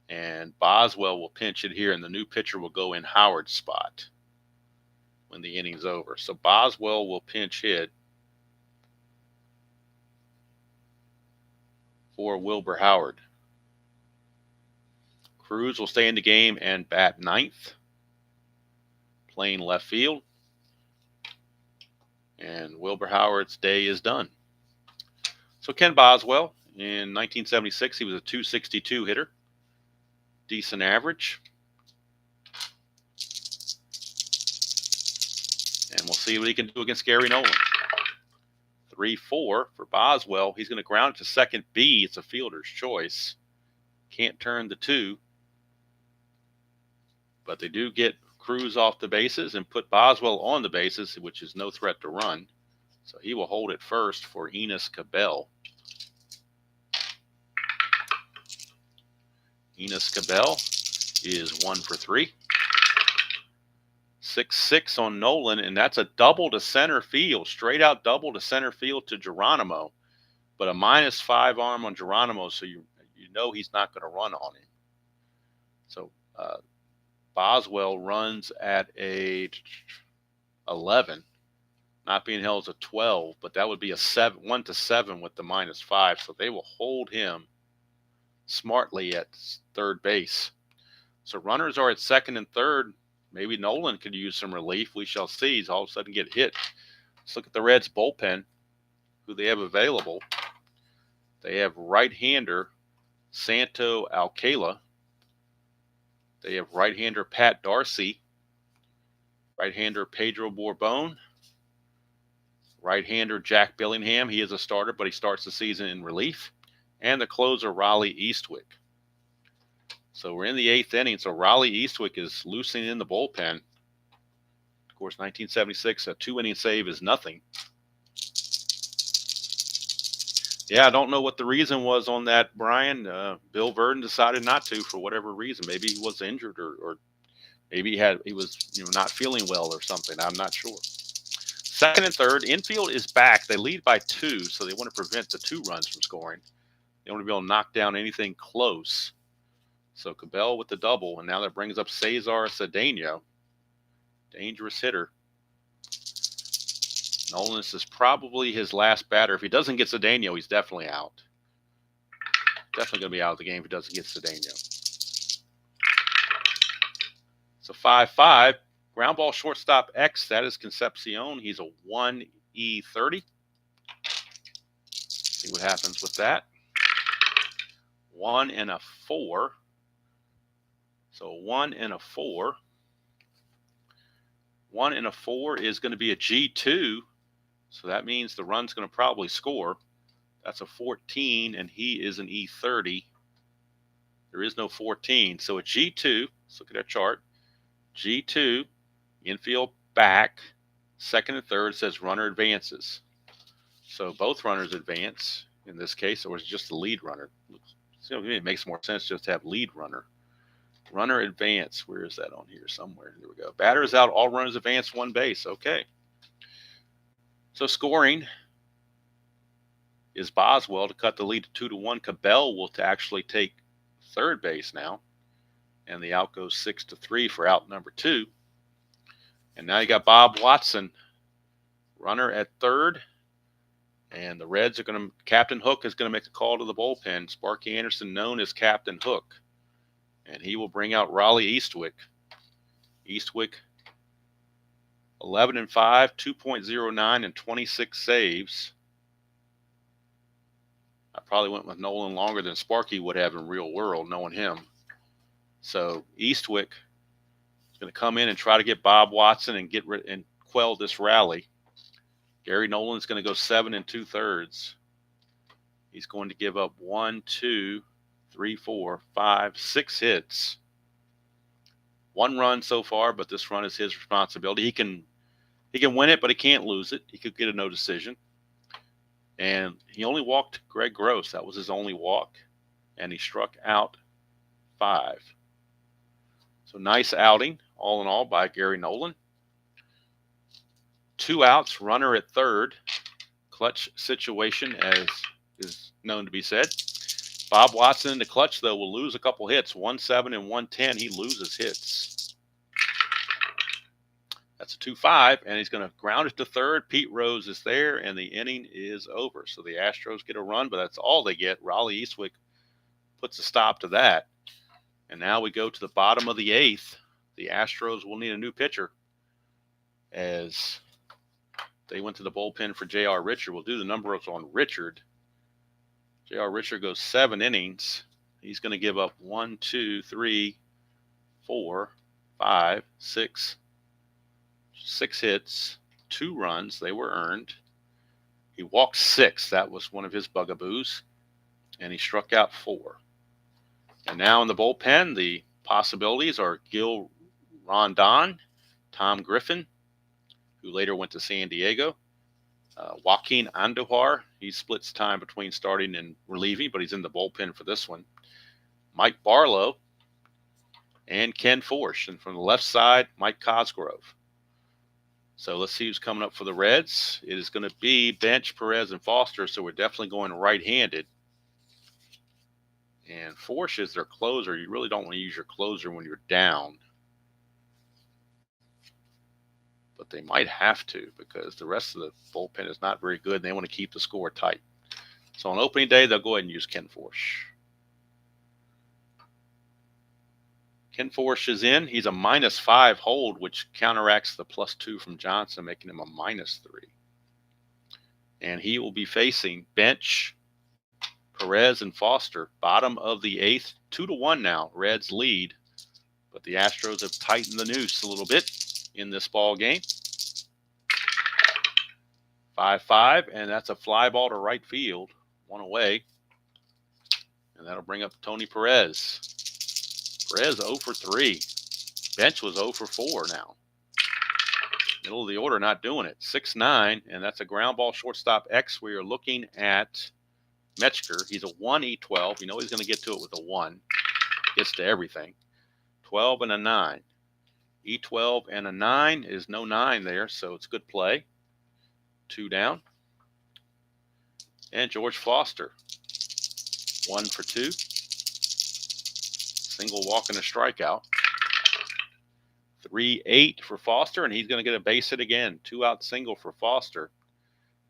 And Boswell will pinch it here, and the new pitcher will go in Howard's spot when the inning's over. So Boswell will pinch hit for Wilbur Howard. Cruz will stay in the game and bat 9th, playing left field. And Wilbur Howard's day is done. So Ken Boswell, in 1976, he was a 262 hitter. Decent average. And we'll see what he can do against Gary Nolan. 3-4 for Boswell. He's going to ground it to second B. It's a fielder's choice. Can't turn the 2. But they do get Cruz off the bases and put Boswell on the bases, which is no threat to run. So he will hold it first for Enos Cabell. Enos Cabell is 1 for 3. 6-6 on Nolan, and that's a double to center field, straight out double to center field to Geronimo, but a -5 arm on Geronimo, so you know he's not going to run on him. So Boswell runs at a 11, not being held as a 12, but that would be a 1 to 7 with the -5, so they will hold him smartly at third base. So runners are at second and third. Maybe Nolan could use some relief. We shall see. He's all of a sudden get hit. Let's look at the Reds bullpen, who they have available. They have right-hander Santo Alcala. They have right-hander Pat Darcy, right-hander Pedro Borbon, right-hander Jack Billingham. He is a starter, but he starts the season in relief. And the closer, Raleigh Eastwick. So we're in the 8th inning. So Raleigh Eastwick is loosening in the bullpen. Of course, 1976, a 2-inning save is nothing. Yeah, I don't know what the reason was on that, Brian. Bill Verdon decided not to for whatever reason. Maybe he was injured, or maybe he was not feeling well or something. I'm not sure. Second and third, infield is back. They lead by 2, so they want to prevent the 2 runs from scoring. They want to be able to knock down anything close. So Cabell with the double, and now that brings up Cesar Cedeno. Dangerous hitter. Nolan, this is probably his last batter. If he doesn't get Cedeno, he's definitely out. Definitely going to be out of the game if he doesn't get Cedeno. So 5-5. Ground ball shortstop X, that is Concepcion. He's a 1E30. See what happens with that. 1 and a 4. So 1 and a 4. 1 and a 4 is going to be a G2. So that means the run's going to probably score. That's a 14, and he is an E30. There is no 14. So a G2, let's look at that chart. G2, infield back, second and third says runner advances. So both runners advance in this case, or is it just the lead runner? It makes more sense just to have lead runner. Runner advance. Where is that on here? Somewhere. There we go. Batter is out. All runners advance 1 base. Okay. So scoring is Boswell to cut the lead to 2-1. Cabell will actually take third base now. And the out goes 6-3 for out number 2. And now you got Bob Watson, runner at third. And the Reds are going to, Captain Hook is going to make a call to the bullpen. Sparky Anderson, known as Captain Hook. And he will bring out Raleigh Eastwick. Eastwick, 11-5, 2.09, and 26 saves. I probably went with Nolan longer than Sparky would have in real world, knowing him. So Eastwick Going to come in and try to get Bob Watson and get rid and quell this rally. Gary Nolan's going to go 7 2/3. He's going to give up 1, 2, 3, 4, 5, 6 hits. 1 run so far, but this run is his responsibility. He can win it, but he can't lose it. He could get a no decision. And he only walked Greg Gross. That was his only walk. And he struck out 5. So nice outing, all in all, by Gary Nolan. 2 outs, runner at third. Clutch situation, as is known to be said. Bob Watson in the clutch, though, will lose a couple hits. 1-7 and 1-10. He loses hits. That's a 2-5, and he's going to ground it to third. Pete Rose is there, and the inning is over. So the Astros get a run, but that's all they get. Raleigh Eastwick puts a stop to that. And now we go to the bottom of the 8th. The Astros will need a new pitcher as they went to the bullpen for J.R. Richard. We'll do the numbers on Richard. J.R. Richard goes 7 innings. He's going to give up 1, 2, 3, 4, 5, 6 hits, 2 runs. They were earned. He walked 6. That was one of his bugaboos. And he struck out 4. And now in the bullpen, the possibilities are Gil Rondon, Tom Griffin, who later went to San Diego, Joaquin Andujar. He splits time between starting and relieving, but he's in the bullpen for this one. Mike Barlow and Ken Forsch. And from the left side, Mike Cosgrove. So let's see who's coming up for the Reds. It is going to be Bench, Perez, and Foster, so we're definitely going right-handed. And Forsch is their closer. You really don't want to use your closer when you're down. But they might have to because the rest of the bullpen is not very good, and they want to keep the score tight. So on opening day, they'll go ahead and use Ken Forsch. Ken Forsch is in. He's a -5 hold, which counteracts the +2 from Johnson, making him a -3. And he will be facing Bench, Perez, and Foster. Bottom of the 8th, 2-1 now. Reds lead, but the Astros have tightened the noose a little bit in this ball game. 5-5, and that's a fly ball to right field. 1 away. And that'll bring up Tony Perez. Perez 0 for 3. Bench was 0 for 4 now. Middle of the order not doing it. 6-9, and that's a ground ball shortstop X. We are looking at Metzger. He's a 1 E12. You know he's going to get to it with a 1. Gets to everything. 12 and a 9. E12 and a 9 is no 9 there, so it's good play. 2 down. And George Foster, 1 for 2. Single walk and a strikeout. 3-8 for Foster, and he's going to get a base hit again. 2-out single for Foster.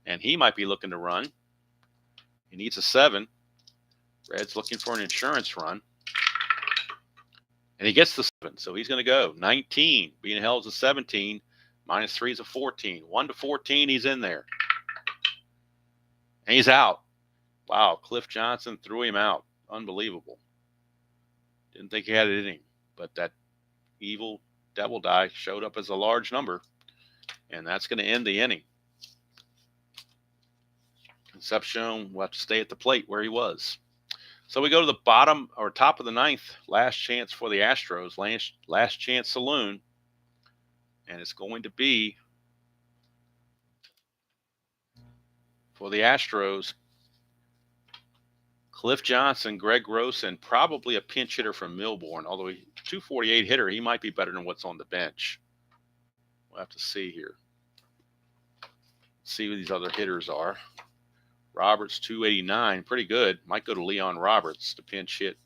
And he might be looking to run. He needs a 7. Red's looking for an insurance run. And he gets the 7, so he's going to go. 19, being held as a 17, -3 is a 14. 1 to 14, he's in there. And he's out. Wow, Cliff Johnson threw him out. Unbelievable. Didn't think he had it in him, but that evil devil die showed up as a large number, and that's going to end the inning. Concepcion will have to stay at the plate where he was. So we go to the bottom or top of the 9th, last chance for the Astros, last chance saloon, and it's going to be for the Astros, Cliff Johnson, Greg Gross, and probably a pinch hitter from Milbourne. Although he 248 hitter, he might be better than what's on the bench. We'll have to see here. See who these other hitters are. Roberts, 289, pretty good. Might go to Leon Roberts to pinch hit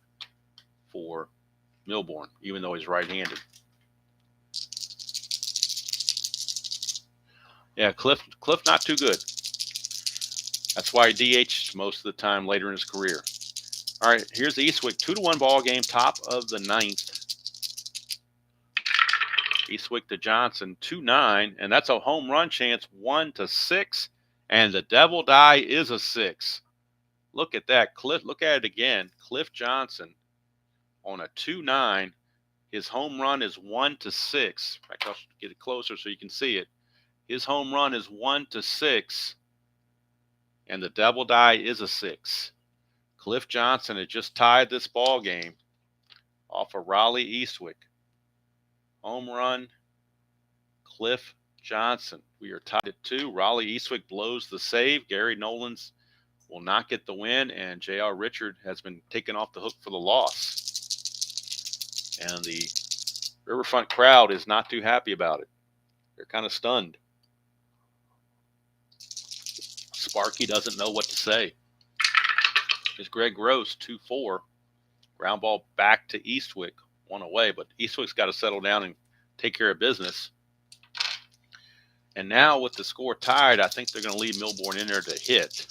for Milbourne, even though he's right-handed. Yeah, Cliff not too good. That's why he DH'd most of the time later in his career. All right, here's the Eastwick 2-1 ball game, top of the 9th. Eastwick to Johnson, 2-9, and that's a home run chance, 1-6, and the devil die is a 6. Look at that, Cliff. Look at it again. Cliff Johnson on a 2-9. His home run is 1-6. In fact, I'll get it closer so you can see it. His home run is 1-6, and the double die is a 6. Cliff Johnson had just tied this ball game off of Raleigh Eastwick. Home run, Cliff Johnson. We are tied at 2. Raleigh Eastwick blows the save. Gary Nolan's will not get the win, and J.R. Richard has been taken off the hook for the loss. And the Riverfront crowd is not too happy about it. They're kind of stunned. Sparky doesn't know what to say. It's Greg Gross, 2-4. Ground ball back to Eastwick, 1 away, but Eastwick's got to settle down and take care of business. And now with the score tied, I think they're going to leave Milbourne in there to hit.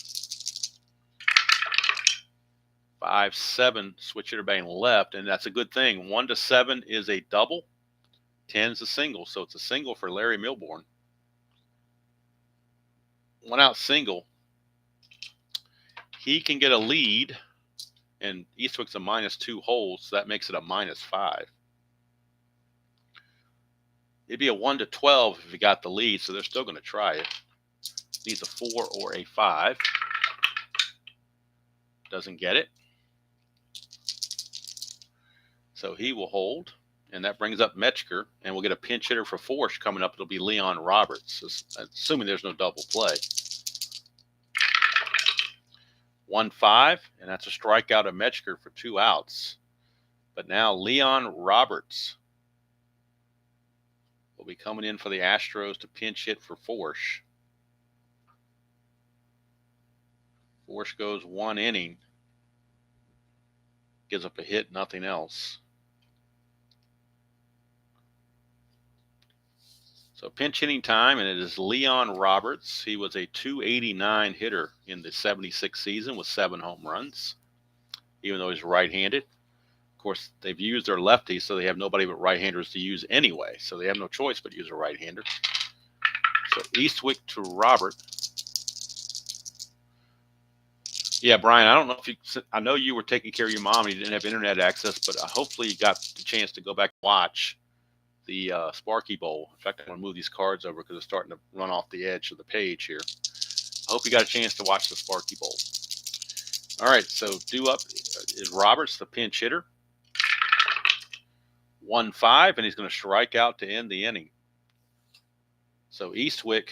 5-7, switch hitter batting left, and that's a good thing. 1-7 is a double, 10 is a single, so it's a single for Larry Milbourne. 1 out single. He can get a lead, and Eastwick's a -2 hole, so that makes it a -5. It'd be a 1-12 if he got the lead, so they're still going to try it. Needs a 4 or a 5. Doesn't get it. So he will hold, and that brings up Metzger, and we'll get a pinch hitter for Forsch coming up. It'll be Leon Roberts, assuming there's no double play. 1-5, and that's a strikeout of Metzger for 2 outs. But now Leon Roberts will be coming in for the Astros to pinch hit for Forsch. Forsch goes 1 inning, gives up a hit, nothing else. So pinch hitting time, and it is Leon Roberts. He was a .289 hitter in the 76 season with 7 home runs, even though he's right-handed. Of course, they've used their lefties, so they have nobody but right-handers to use anyway. So they have no choice but use a right-hander. So Eastwick to Robert. Yeah, Brian, I don't know if you – I know you were taking care of your mom and you didn't have internet access, but hopefully you got the chance to go back and watch the Sparky Bowl. In fact, I'm going to move these cards over because it's starting to run off the edge of the page here. I hope you got a chance to watch the Sparky Bowl. All right, so due up is Roberts, the pinch hitter. 1-5, and he's going to strike out to end the inning. So Eastwick,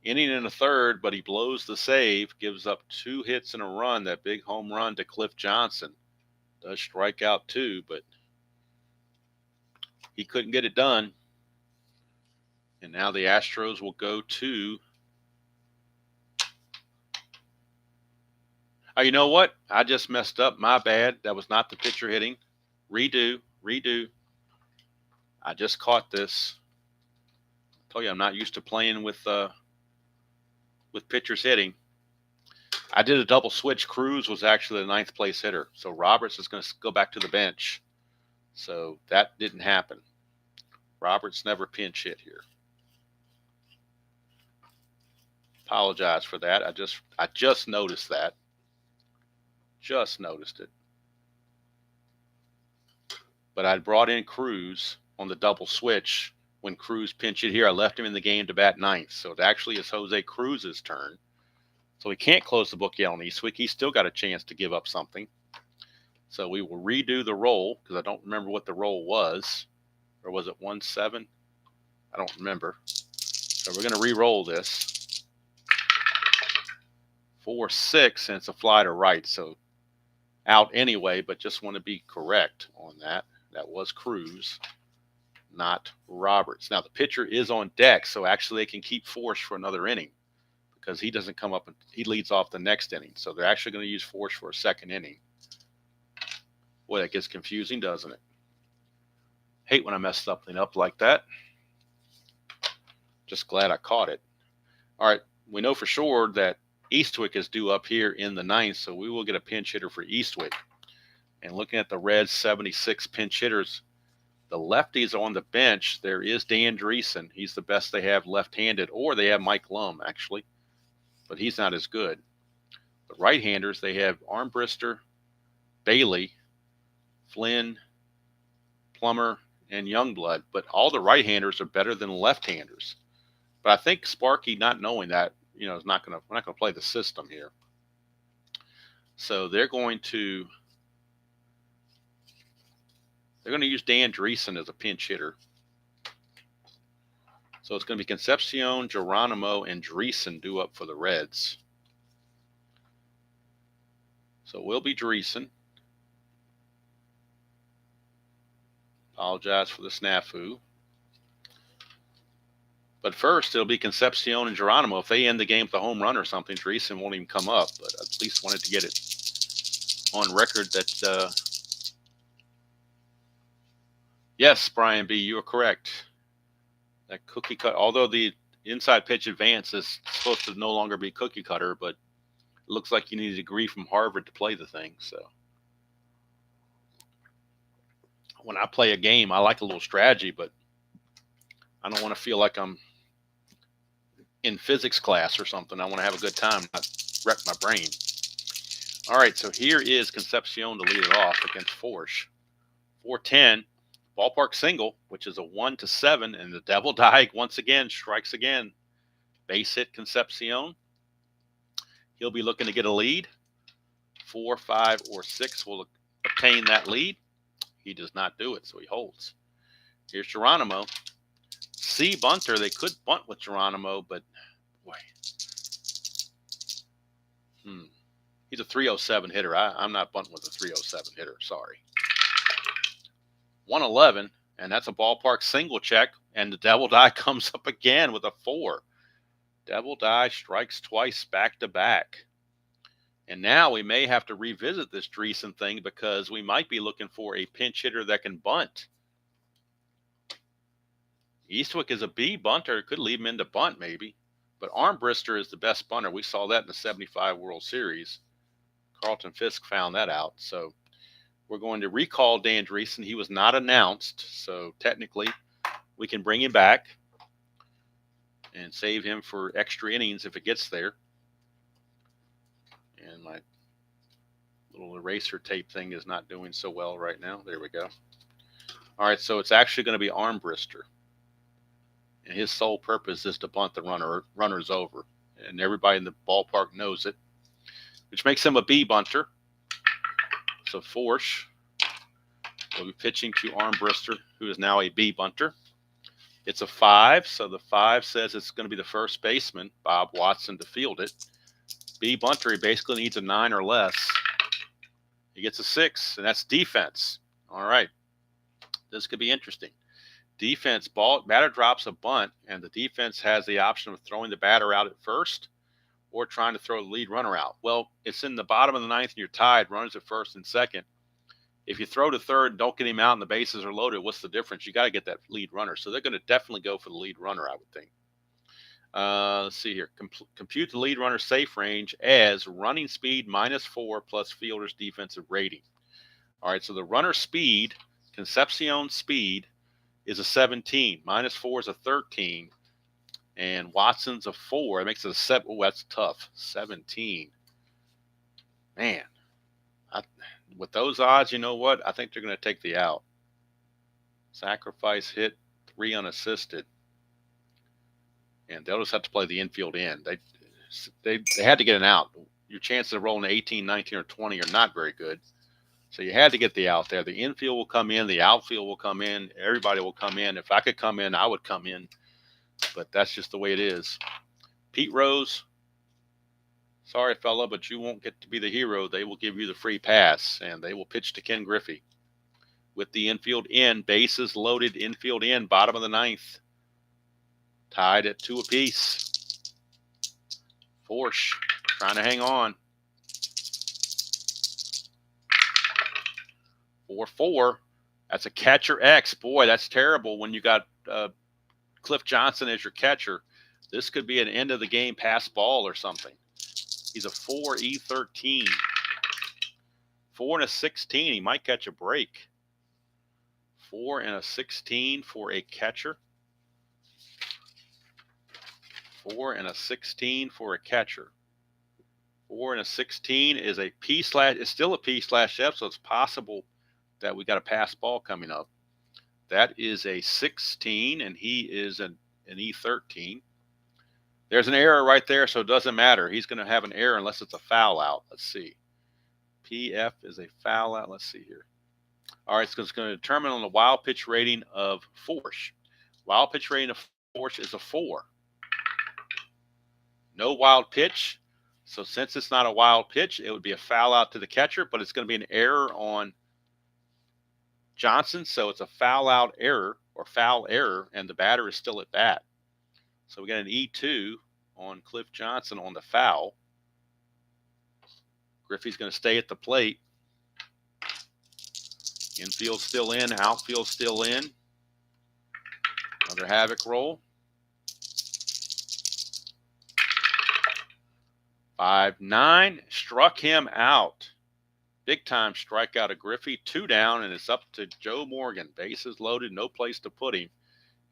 inning and a third, but he blows the save, gives up 2 hits and a run. That big home run to Cliff Johnson does strike out 2, but he couldn't get it done. And now the Astros will go to oh, you know what? I just messed up. My bad. That was not the pitcher hitting. Redo. I just caught this. I told you I'm not used to playing with pitchers hitting. I did a double switch. Cruz was actually the 9th place hitter. So Roberts is going to go back to the bench. So that didn't happen. Roberts never pinch hit here. Apologize for that. I just noticed that. Just noticed it. But I brought in Cruz on the double switch. When Cruz pinched it here, I left him in the game to bat 9th. So it actually is Jose Cruz's turn. So he can't close the book yet on Eastwick. He's still got a chance to give up something. So we will redo the roll because I don't remember what the roll was. Or was it 1-7? I don't remember. So we're going to re-roll this. 4-6, and it's a fly to right. So out anyway, but just want to be correct on that. That was Cruz, not Roberts. Now the pitcher is on deck, so actually they can keep Forsch for another inning because he doesn't come up and he leads off the next inning. So they're actually going to use Forsch for a 2nd inning. Boy, that gets confusing, doesn't it? Hate when I mess something up like that. Just glad I caught it. All right, we know for sure that Eastwick is due up here in the 9th, so we will get a pinch hitter for Eastwick. And looking at the Reds' 76 pinch hitters, the lefties on the bench, there is Dan Dreesen. He's the best they have left-handed, or they have Mike Lum, actually, but he's not as good. The right-handers, they have Armbrister, Bailey, Flynn, Plummer, and Youngblood, but all the right-handers are better than left-handers. But I think Sparky, not knowing that, is we're not going to play the system here. So they're going to use Dan Dreesen as a pinch hitter. So it's going to be Concepcion, Geronimo, and Dreesen due up for the Reds. So it will be Dreesen. Apologize for the snafu. But first, it'll be Concepcion and Geronimo. If they end the game with a home run or something, Dreesen won't even come up. But at least wanted to get it on record that, yes, Brian B., you are correct. That cookie cut, although the inside pitch advance is supposed to no longer be cookie cutter, but it looks like you need a degree from Harvard to play the thing. So when I play a game, I like a little strategy, but I don't want to feel like I'm in physics class or something. I want to have a good time, not wreck my brain. All right, so here is Concepcion to lead it off against Forsch. 410. Ballpark single, which is a 1-7, and the Devil Die once again strikes again. Base hit Concepcion. He'll be looking to get a lead. 4, 5, or 6 will obtain that lead. He does not do it, so he holds. Here's Geronimo. C bunter. They could bunt with Geronimo, but boy, he's a 307 hitter. I'm not bunting with a 307 hitter. Sorry. 111, and that's a ballpark single check, and the Devil Die comes up again with a 4. Devil Die strikes twice back-to-back. And now we may have to revisit this Dreesen thing because we might be looking for a pinch hitter that can bunt. Eastwick is a B bunter. Could leave him into bunt maybe. But Armbrister is the best bunter. We saw that in the 75 World Series. Carlton Fisk found that out. So we're going to recall Dan Dreesen. He was not announced, so technically we can bring him back and save him for extra innings if it gets there. And my little eraser tape thing is not doing so well right now. There we go. All right, so it's actually going to be Armbrister. And his sole purpose is to bunt the runners over. And everybody in the ballpark knows it, which makes him a B bunter. So Forsch will be pitching to Armbrister, who is now a B bunter. It's a 5, so the 5 says it's going to be the first baseman, Bob Watson, to field it. B bunter, he basically needs a 9 or less. He gets a 6, and that's defense. All right. This could be interesting. Defense, batter drops a bunt, and the defense has the option of throwing the batter out at first or trying to throw the lead runner out. Well, it's in the bottom of the 9th and you're tied, runners at first and second. If you throw to third and don't get him out and the bases are loaded, what's the difference? You got to get that lead runner. So they're going to definitely go for the lead runner, I would think. Let's see here. Compute the lead runner safe range as running speed -4 plus fielder's defensive rating. All right, so the runner speed, Concepcion's speed, is a 17. -4 is a 13. And Watson's a 4. It makes it a 7. Oh, that's tough. 17. Man. With those odds, you know what? I think they're going to take the out. Sacrifice hit, 3 unassisted. And they'll just have to play the infield in. They had to get an out. Your chances of rolling 18, 19, or 20 are not very good. So you had to get the out there. The infield will come in. The outfield will come in. Everybody will come in. If I could come in, I would come in. But that's just the way it is. Pete Rose, sorry, fella, but you won't get to be the hero. They will give you the free pass, and they will pitch to Ken Griffey. With the infield in, bases loaded, infield in, bottom of the 9th. Tied at 2 apiece. Forsch trying to hang on. 4-4. That's a catcher X. Boy, that's terrible when you got Cliff Johnson as your catcher. This could be an end of the game pass ball or something. He's a 4E13. 4 and a 16. He might catch a break. 4 and a 16 for a catcher. 4 and a 16 for a catcher. 4 and a 16 is a P/, it's still a P/F, so it's possible that we got a pass ball coming up. That is a 16, and he is an E13. There's an error right there, so it doesn't matter. He's going to have an error unless it's a foul out. Let's see. PF is a foul out. Let's see here. All right, so it's going to determine on the wild pitch rating of Force. Wild pitch rating of Force is a 4. No wild pitch. So since it's not a wild pitch, it would be a foul out to the catcher, but it's going to be an error on Johnson. So it's a foul out error or foul error, and the batter is still at bat. So we got an E2 on Cliff Johnson on the foul. Griffey's going to stay at the plate. Infield still in, outfield still in. Another havoc roll. 5-9, struck him out. Big time strikeout of Griffey. 2 down, and it's up to Joe Morgan. Bases loaded, no place to put him.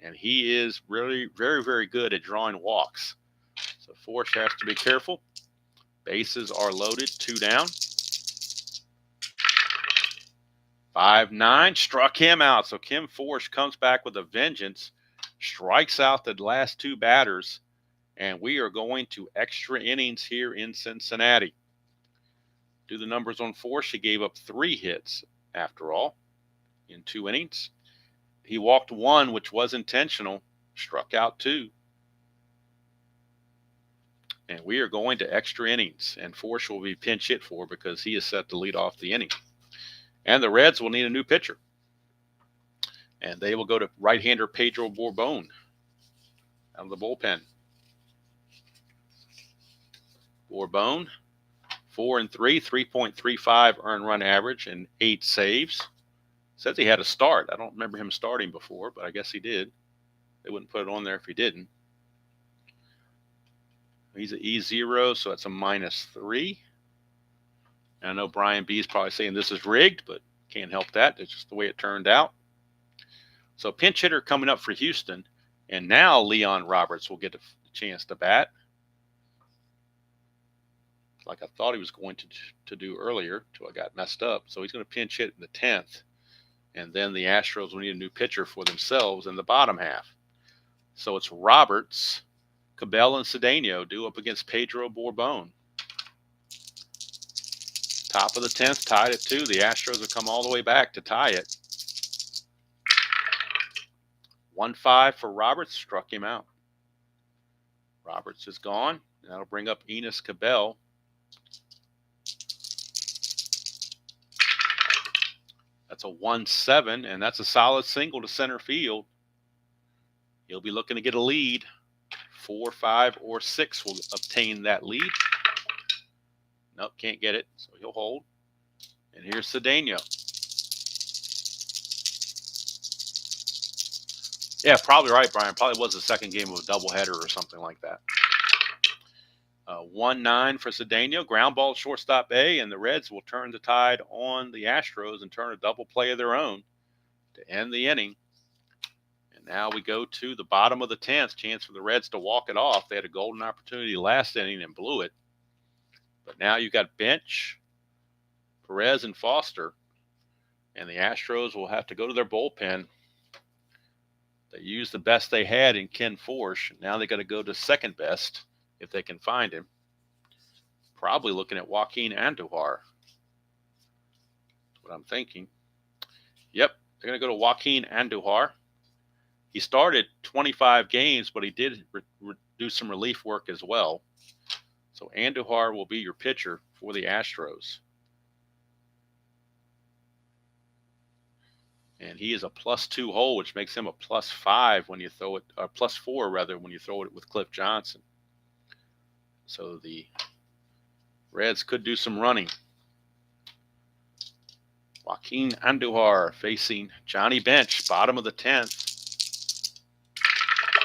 And he is really very, very good at drawing walks. So Force has to be careful. Bases are loaded, 2 down. 5-9, struck him out. So Kim Force comes back with a vengeance, strikes out the last 2 batters, and we are going to extra innings here in Cincinnati. Do the numbers on Force. He gave up 3 hits after all in 2 innings. He walked 1, which was intentional, struck out 2. And we are going to extra innings, and Force will be pinch hit for because he is set to lead off the inning. And the Reds will need a new pitcher. And they will go to right-hander Pedro Bourbon out of the bullpen. Bourbon, 4-3, 3.35 earned run average and 8 saves. Says he had a start. I don't remember him starting before, but I guess he did. They wouldn't put it on there if he didn't. He's an E0, so that's a -3. And I know Brian B is probably saying this is rigged, but can't help that. It's just the way it turned out. So pinch hitter coming up for Houston, and now Leon Roberts will get a chance to bat, like I thought he was going to do earlier, till I got messed up. So he's going to pinch hit in the 10th, and then the Astros will need a new pitcher for themselves in the bottom half. So it's Roberts, Cabell, and Cedeno due up against Pedro Bourbon. Top of the 10th, tied at 2. The Astros have come all the way back to tie it. 1-5 for Roberts, struck him out. Roberts is gone. That'll bring up Enos Cabell. That's a 1-7, and that's a solid single to center field. He'll be looking to get a lead. 4, 5, or 6 will obtain that lead. Nope, can't get it, so he'll hold. And here's Cedeno. Yeah, probably right, Brian. Probably was the second game of a doubleheader or something like that. 1-9 for Cedeno. Ground ball shortstop A, and the Reds will turn the tide on the Astros and turn a double play of their own to end the inning. And now we go to the bottom of the 10th. Chance for the Reds to walk it off. They had a golden opportunity last inning and blew it. But now you've got Bench, Perez, and Foster. And the Astros will have to go to their bullpen. They used the best they had in Ken Force. Now they got to go to second best if they can find him. Probably looking at Joaquin Andujar. That's what I'm thinking. Yep, they're going to go to Joaquin Andujar. He started 25 games, but he did do some relief work as well. So Andujar will be your pitcher for the Astros. And he is a +2 hole, which makes him a +5 when you throw it, or +4 rather, when you throw it with Cliff Johnson. So the Reds could do some running. Joaquin Andujar facing Johnny Bench, bottom of the 10th.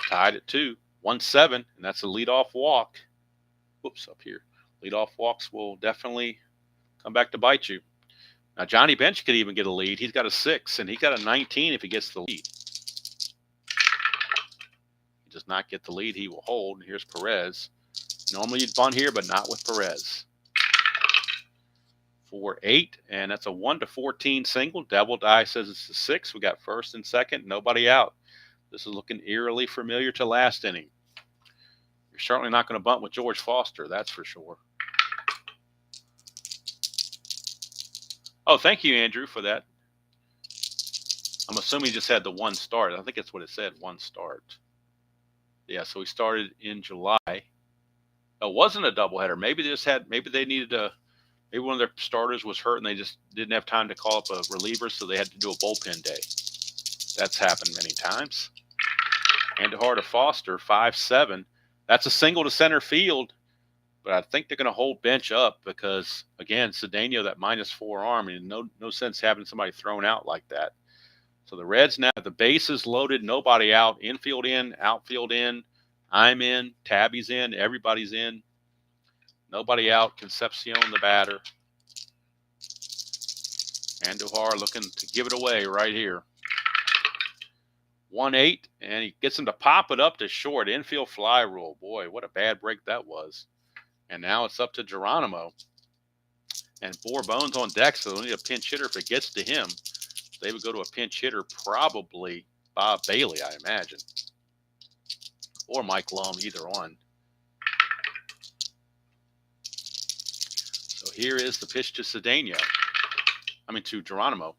Tied at 2, 1-7, and that's a leadoff walk. Whoops, up here. Leadoff walks will definitely come back to bite you. Now, Johnny Bench could even get a lead. He's got a 6, and he got a 19 if he gets the lead. He does not get the lead. He will hold. And here's Perez. Normally you'd bunt here, but not with Perez. 4-8, and that's a 1-14 single. Devil Die says it's a 6. We got first and second, nobody out. This is looking eerily familiar to last inning. You're certainly not going to bunt with George Foster, that's for sure. Oh, thank you, Andrew, for that. I'm assuming he just had the one start. I think that's what it said, one start. Yeah, so he started in July. It wasn't a doubleheader. Maybe they needed maybe one of their starters was hurt and they just didn't have time to call up a reliever, so they had to do a bullpen day. That's happened many times. Andujar to Foster, 5-7. That's a single to center field, but I think they're going to hold bench up because, again, Cedeno, that -4 arm, and no sense having somebody thrown out like that. So the Reds now have the bases loaded, nobody out, infield in, outfield in, I'm in, Tabby's in, everybody's in, nobody out. Concepcion, the batter. Andujar looking to give it away right here. 1-8, and he gets him to pop it up to short. Infield fly rule. Boy, what a bad break that was. And now it's up to Geronimo. And Bourbone's on deck, so they'll need a pinch hitter if it gets to him. They would go to a pinch hitter, probably Bob Bailey, I imagine. Or Mike Lum, either one. So here is the pitch to to Geronimo.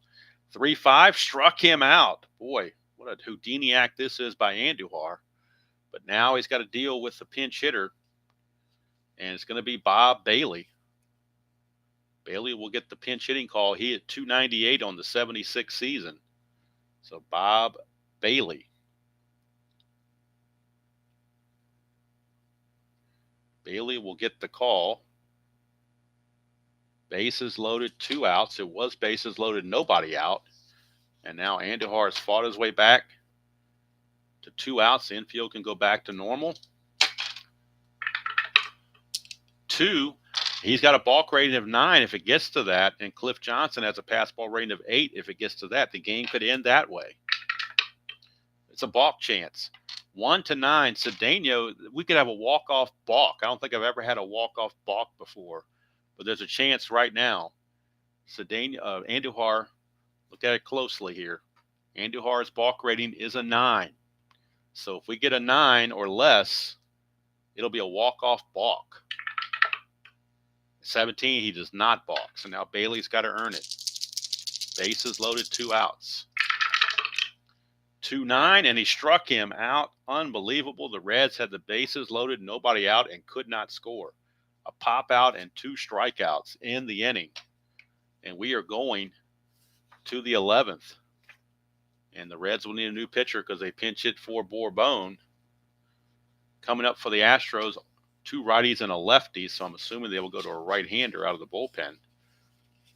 3-5, struck him out. Boy, what a Houdini act this is by Andujar. But now he's got to deal with the pinch hitter, and it's going to be Bob Bailey. Bailey will get the pinch hitting call. He hit .298 on the 76 season. So Bob Bailey. Bailey will get the call. Bases loaded, 2 outs. It was bases loaded, nobody out. And now Andujar has fought his way back to 2 outs. The infield can go back to normal. 2. He's got a balk rating of 9 if it gets to that, and Cliff Johnson has a pass ball rating of 8 if it gets to that. The game could end that way. It's a balk chance. 1-9, Cedeno, we could have a walk-off balk. I don't think I've ever had a walk-off balk before, but there's a chance right now. Andujar, look at it closely here. Andujar's balk rating is a 9. So if we get a 9 or less, it'll be a walk-off balk. 17, he does not balk. So now Bailey's got to earn it. Bases loaded, 2 outs. 2-9, and he struck him out. Unbelievable. The Reds had the bases loaded, nobody out, and could not score. A pop out and 2 strikeouts in the inning. And we are going to the 11th. And the Reds will need a new pitcher because they pinch hit for Bourbon. Coming up for the Astros, 2 righties and a lefty, so I'm assuming they will go to a right-hander out of the bullpen.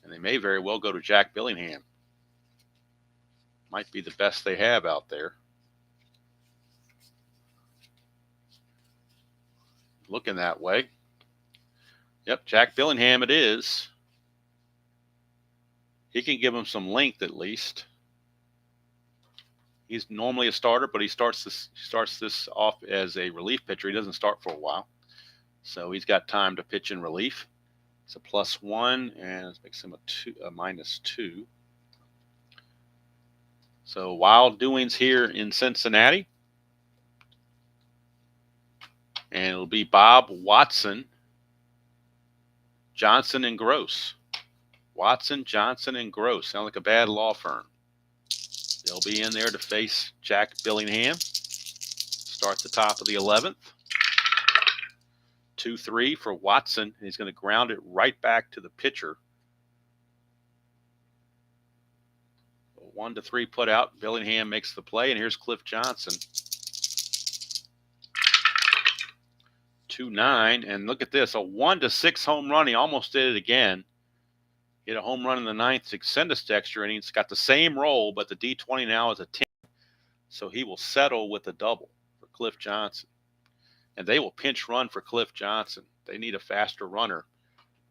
And they may very well go to Jack Billingham. Might be the best they have out there. Looking that way. Yep, Jack Billingham it is. He can give him some length at least. He's normally a starter, but he starts this off as a relief pitcher. He doesn't start for a while. So he's got time to pitch in relief. It's a +1, and it makes him a -2. So wild doings here in Cincinnati. And it'll be Bob, Watson, Johnson, and Gross. Watson, Johnson, and Gross. Sound like a bad law firm. They'll be in there to face Jack Billingham. Start the top of the 11th. 2-3 for Watson. He's going to ground it right back to the pitcher. 1-3 put out. Billingham makes the play, and here's Cliff Johnson. 2-9, and look at this, a 1-6 home run. He almost did it again. Hit a home run in the 9th to send us to extra innings. It's got the same roll, but the D20 now is a 10. So he will settle with a double for Cliff Johnson. And they will pinch run for Cliff Johnson. They need a faster runner.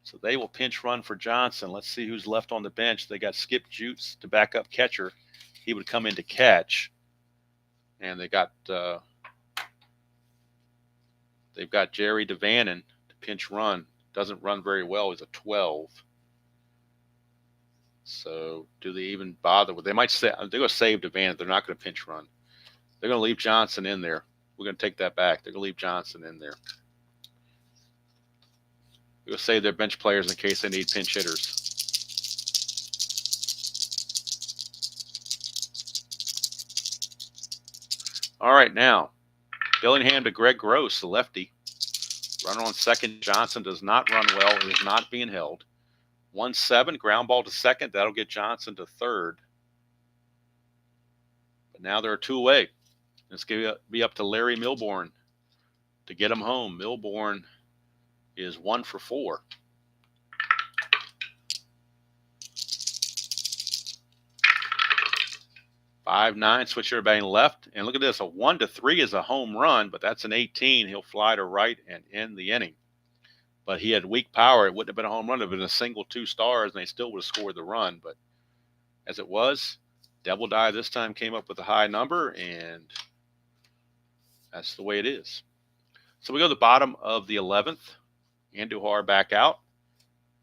So they will pinch run for Johnson. Let's see who's left on the bench. They got Skip Jutes to back up catcher. He would come in to catch. And they've got Jerry DeVannen to pinch run. Doesn't run very well. He's a 12. So do they even bother with? They might say they're going to save Vanderbilt. They're not going to pinch run. They're going to leave Johnson in there. We're going to take that back. They're going to leave Johnson in there. They're going to save their bench players in case they need pinch hitters. All right, now Billingham to Greg Gross, the lefty. Runner on second. Johnson does not run well. It is not being held. 1-7, ground ball to second. That'll get Johnson to third. But now there are 2 away. It's going to be up to Larry Milbourne to get him home. Milbourne is 1 for 4. (5-9), switch hitter batting left. And look at this, a 1-3 is a home run, but that's an 18. He'll fly to right and end the inning. But he had weak power. It wouldn't have been a home run. It would have been a single 2 stars, and they still would have scored the run. But as it was, Devil Die this time came up with a high number, and that's the way it is. So we go to the bottom of the 11th. Andujar back out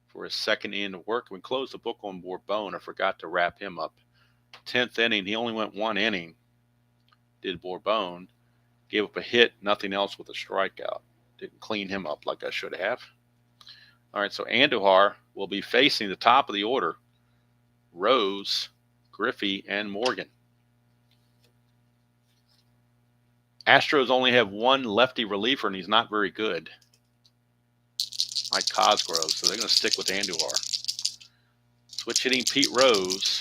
for his second inning of work. We closed the book on Bourbon. I forgot to wrap him up. 10th inning, he only went 1 inning, did Bourbon. Gave up a hit, nothing else with a strikeout. Didn't clean him up like I should have. All right, so Andujar will be facing the top of the order. Rose, Griffey, and Morgan. Astros only have 1 lefty reliever, and he's not very good. Mike Cosgrove, so they're going to stick with Andujar. Switch hitting Pete Rose.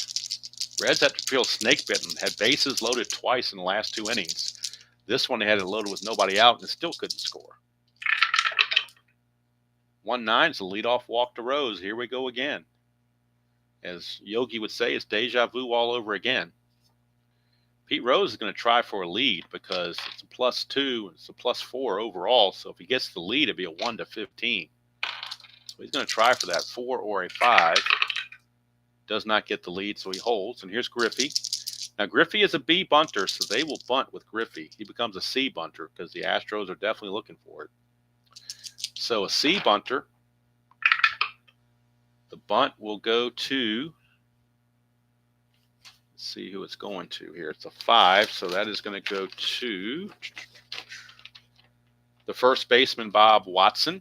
Reds have to feel snake bitten. Had bases loaded twice in the last 2 innings. This one they had it loaded with nobody out and still couldn't score. 1-9 is a leadoff walk to Rose. Here we go again. As Yogi would say, it's deja vu all over again. Pete Rose is going to try for a lead because it's a +2. It's a +4 overall. So if he gets the lead, it'd be a 1-15. So he's going to try for that 4 or a 5. Does not get the lead, so he holds. And here's Griffey. Now, Griffey is a B bunter, so they will bunt with Griffey. He becomes a C bunter because the Astros are definitely looking for it. So a C bunter. The bunt will go to, let's see who it's going to here. It's a 5, so that is going to go to the first baseman, Bob Watson.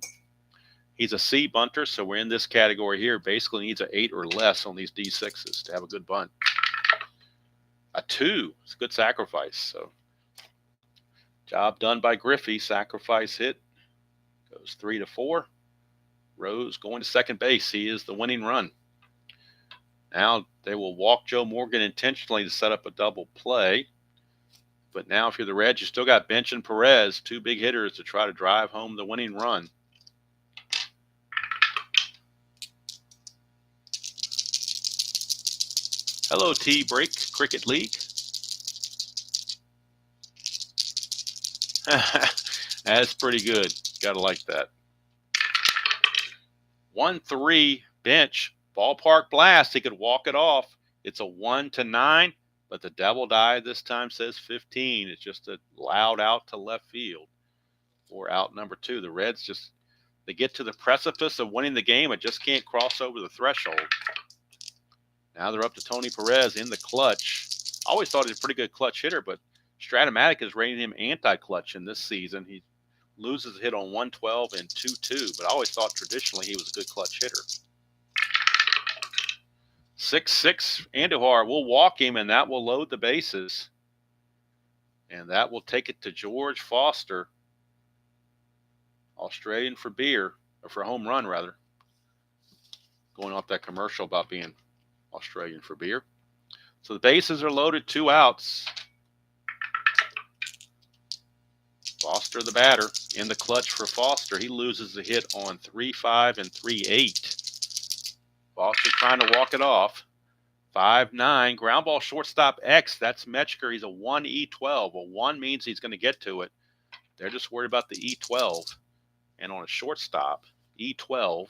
He's a C bunter, so we're in this category here. Basically needs an 8 or less on these D6s to have a good bunt. A 2. It's a good sacrifice. So job done by Griffey. Sacrifice hit. Goes 3-4. Rose going to second base. He is the winning run. Now they will walk Joe Morgan intentionally to set up a double play. But now if you're the Reds, you still got Bench and Perez, 2 big hitters to try to drive home the winning run. Hello, T-Break Cricket League. That's pretty good. Gotta like that. 1-3 Bench. Ballpark blast. He could walk it off. It's a 1-9, but the Devil Die this time says 15. It's just a loud out to left field or out number 2. The Reds they get to the precipice of winning the game. It just can't cross over the threshold. Now they're up to Tony Perez in the clutch. I always thought he was a pretty good clutch hitter, but Strat-O-Matic is rating him anti-clutch in this season. He loses a hit on 112 and 2-2, but I always thought traditionally he was a good clutch hitter. 6-6, Andujar will walk him, and that will load the bases. And that will take it to George Foster, Australian for beer, or for home run, rather. Going off that commercial about being Australian for beer. So the bases are loaded, 2 outs. Foster, the batter, in the clutch for Foster. He loses the hit on 3-5 and 3-8. Foster trying to walk it off. 5-9, ground ball shortstop X. That's Metzger. He's a 1-E12. A 1 means he's going to get to it. They're just worried about the E12. And on a shortstop, E12,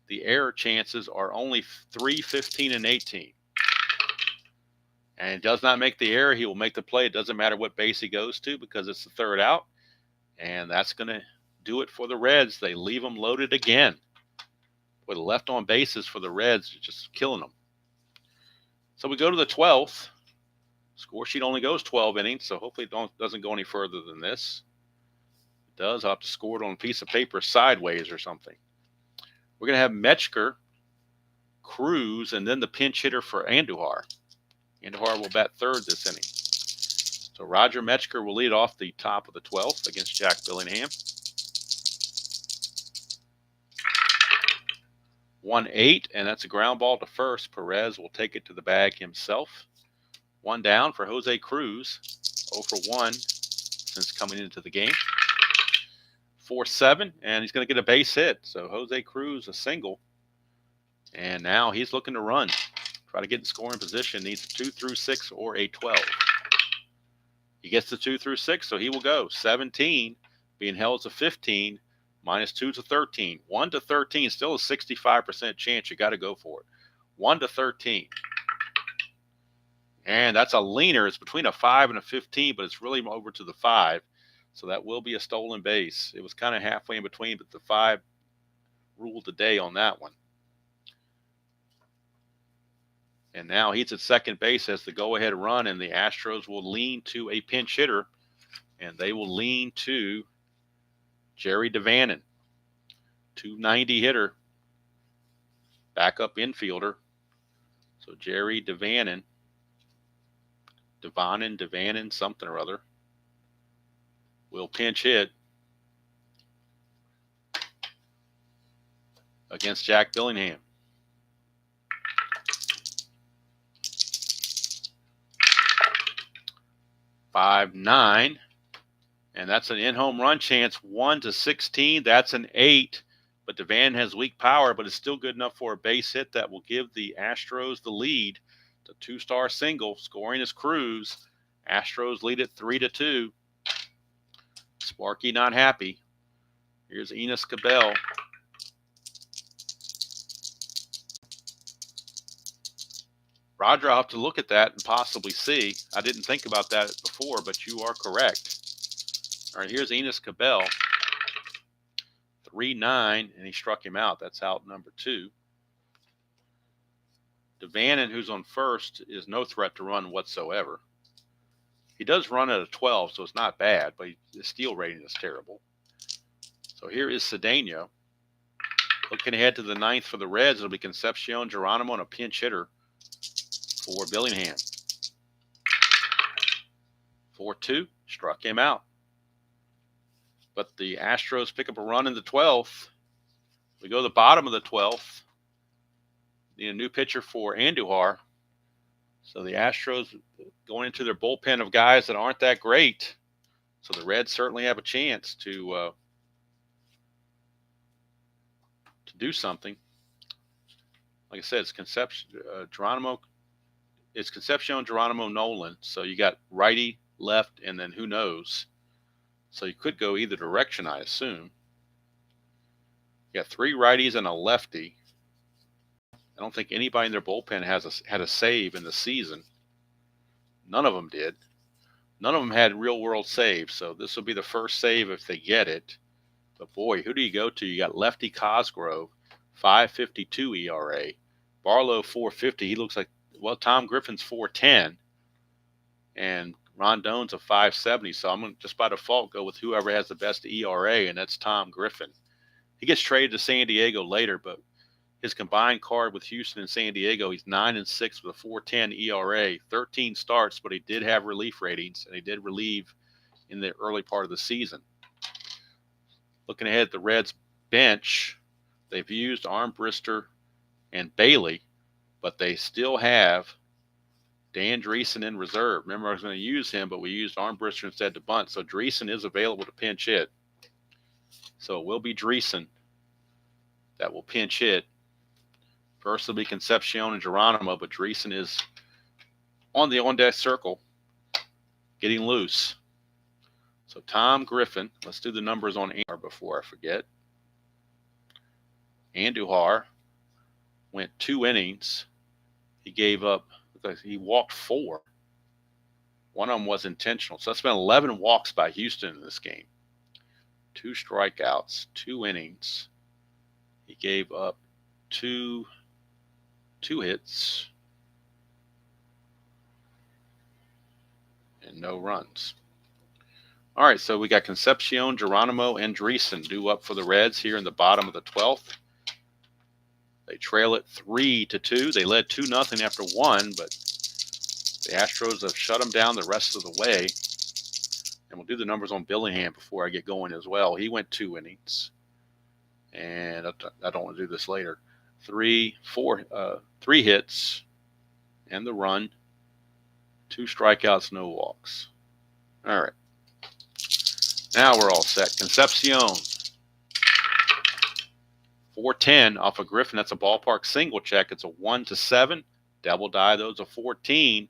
the error chances are only 3, 15, and 18. And does not make the error, he will make the play. It doesn't matter what base he goes to because it's the 3rd out. And that's going to do it for the Reds. They leave them loaded again. With left on bases for the Reds, just killing them. So we go to the 12th. Score sheet only goes 12 innings, so hopefully it doesn't go any further than this. It does. I'll have to score it on a piece of paper sideways or something. We're going to have Metzger, Cruz, and then the pinch hitter for Andujar. Andujar will bat third this inning. So Roger Metzger will lead off the top of the 12th against Jack Billingham. 1-8, and that's a ground ball to first. Perez will take it to the bag himself. 1 down for Jose Cruz. 0 for 1 since coming into the game. 4-7, and he's going to get a base hit. So Jose Cruz, a single. And now he's looking to run. Try to get in scoring position. Needs a 2 through 6 or a 12. He gets the 2 through 6, so he will go. 17 being held to 15, minus 2 to 13. 1 to 13, still a 65% chance. You got to go for it. 1 to 13. And that's a leaner. It's between a 5 and a 15, but it's really over to the 5. So that will be a stolen base. It was kind of halfway in between, but the 5 ruled the day on that one. And now he's at second base as the go-ahead run, and the Astros will lean to a pinch hitter, and they will lean to Jerry DeVannen, 290 hitter, backup infielder. So Jerry DeVannen, something or other, will pinch hit against Jack Billingham. 5-9, and that's an in-home run chance. 1 to 16, that's an 8. But DeVannen has weak power, but it's still good enough for a base hit that will give the Astros the lead. The 2-star single, scoring is Cruz. Astros lead it 3-2. Sparky not happy. Here's Enos Cabell. Roger, I'll have to look at that and possibly see. I didn't think about that before, but you are correct. All right, here's Enos Cabell. 3-9, and he struck him out. That's out number 2. DeVannen, who's on first, is no threat to run whatsoever. He does run at a 12, so it's not bad, but his steal rating is terrible. So here is Cedeno. Looking ahead to the 9th for the Reds, it'll be Concepcion Geronimo and a pinch hitter for Billingham. 4-2, struck him out. But the Astros pick up a run in the 12th. We go to the bottom of the 12th. Need a new pitcher for Andujar. So the Astros going into their bullpen of guys that aren't that great. So the Reds certainly have a chance to do something. Like I said, it's Concepcion Geronimo, Nolan. So you got righty, left, and then who knows. So you could go either direction, I assume. You got 3 righties and a lefty. I don't think anybody in their bullpen had a save in the season. None of them did. None of them had real-world saves, so this will be the first save if they get it. But boy, who do you go to? You got lefty Cosgrove, 5.52 ERA. Barlow, 4.50. He looks like, well, Tom Griffin's 4.10. And Rondon's a 5.70, so I'm going to just by default go with whoever has the best ERA, and that's Tom Griffin. He gets traded to San Diego later, but his combined card with Houston and San Diego, he's 9-6 with a 4.10 ERA, 13 starts, but he did have relief ratings, and he did relieve in the early part of the season. Looking ahead at the Reds bench, they've used Armbrister and Bailey, but they still have Dan Dreesen in reserve. Remember, I was going to use him, but we used Armbrister instead to bunt. So Dreesen is available to pinch hit. So it will be Dreesen that will pinch hit. First will be Concepcion and Geronimo, but Dreesen is on the on-deck circle, getting loose. So Tom Griffin, let's do the numbers on Andujar before I forget. Andujar went 2 innings. He gave up. He walked 4. One of them was intentional. So that's been 11 walks by Houston in this game. 2 strikeouts, 2 innings. He gave up two hits. and no runs. All right, so we got Concepcion, Geronimo, and Dreesen due up for the Reds here in the bottom of the 12th. They trail it 3-2. They led 2-0 after 1, but the Astros have shut them down the rest of the way. And we'll do the numbers on Billingham before I get going as well. He went 2 innings. And I don't want to do this later. 3 hits and the run. 2 strikeouts, no walks. All right. Now we're all set. Concepcion. 410 off of Griffin. That's a ballpark single check. It's a 1-7. Double die, those a 14.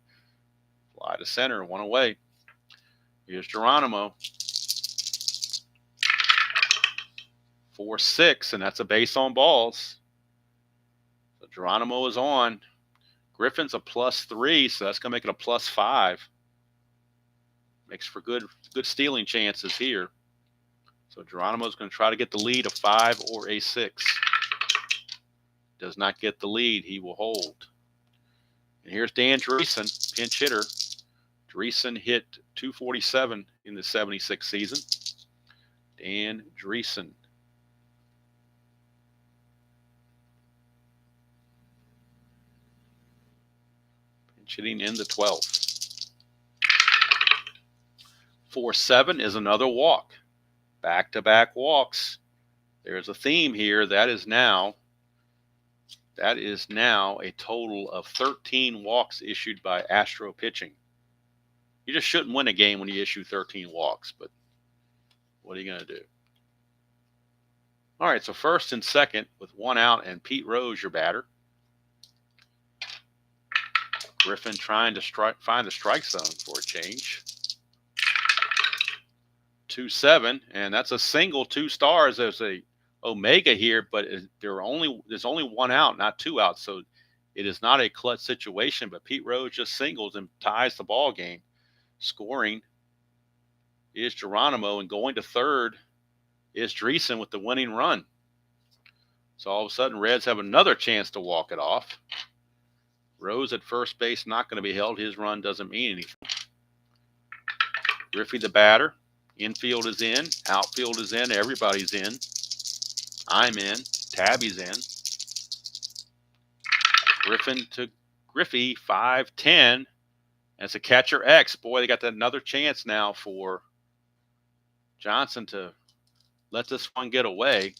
Fly to center, 1 away. Here's Geronimo. 4-6, and that's a base on balls. So Geronimo is on. Griffin's a +3, so that's going to make it a +5. Makes for good stealing chances here. So Geronimo's going to try to get the lead, a 5 or a 6. Does not get the lead, he will hold. And here's Dan Dreesen, pinch hitter. Dreesen hit .247 in the 76 season. Dan Dreesen. Pinch hitting in the 12th. 4-7 is another walk. Back-to-back walks. There's a theme here. That is now a total of 13 walks issued by Astro pitching. You just shouldn't win a game when you issue 13 walks, but what are you going to do? All right, so first and second with 1 out, and Pete Rose, your batter. Griffin trying to find the strike zone for a change. 2-7, and that's a single, 2 stars. There's a Omega here, but there's only 1 out, not 2 outs, so it is not a clutch situation. But Pete Rose just singles and ties the ball game. Scoring is Geronimo, and going to third is Dreesen with the winning run. So all of a sudden, Reds have another chance to walk it off. Rose at first base, not going to be held. His run doesn't mean anything. Griffey the batter. Infield is in. Outfield is in. Everybody's in. I'm in. Tabby's in. Griffin to Griffey, 5-10. That's a catcher X. Boy, they got another chance now for Johnson to let this one get away.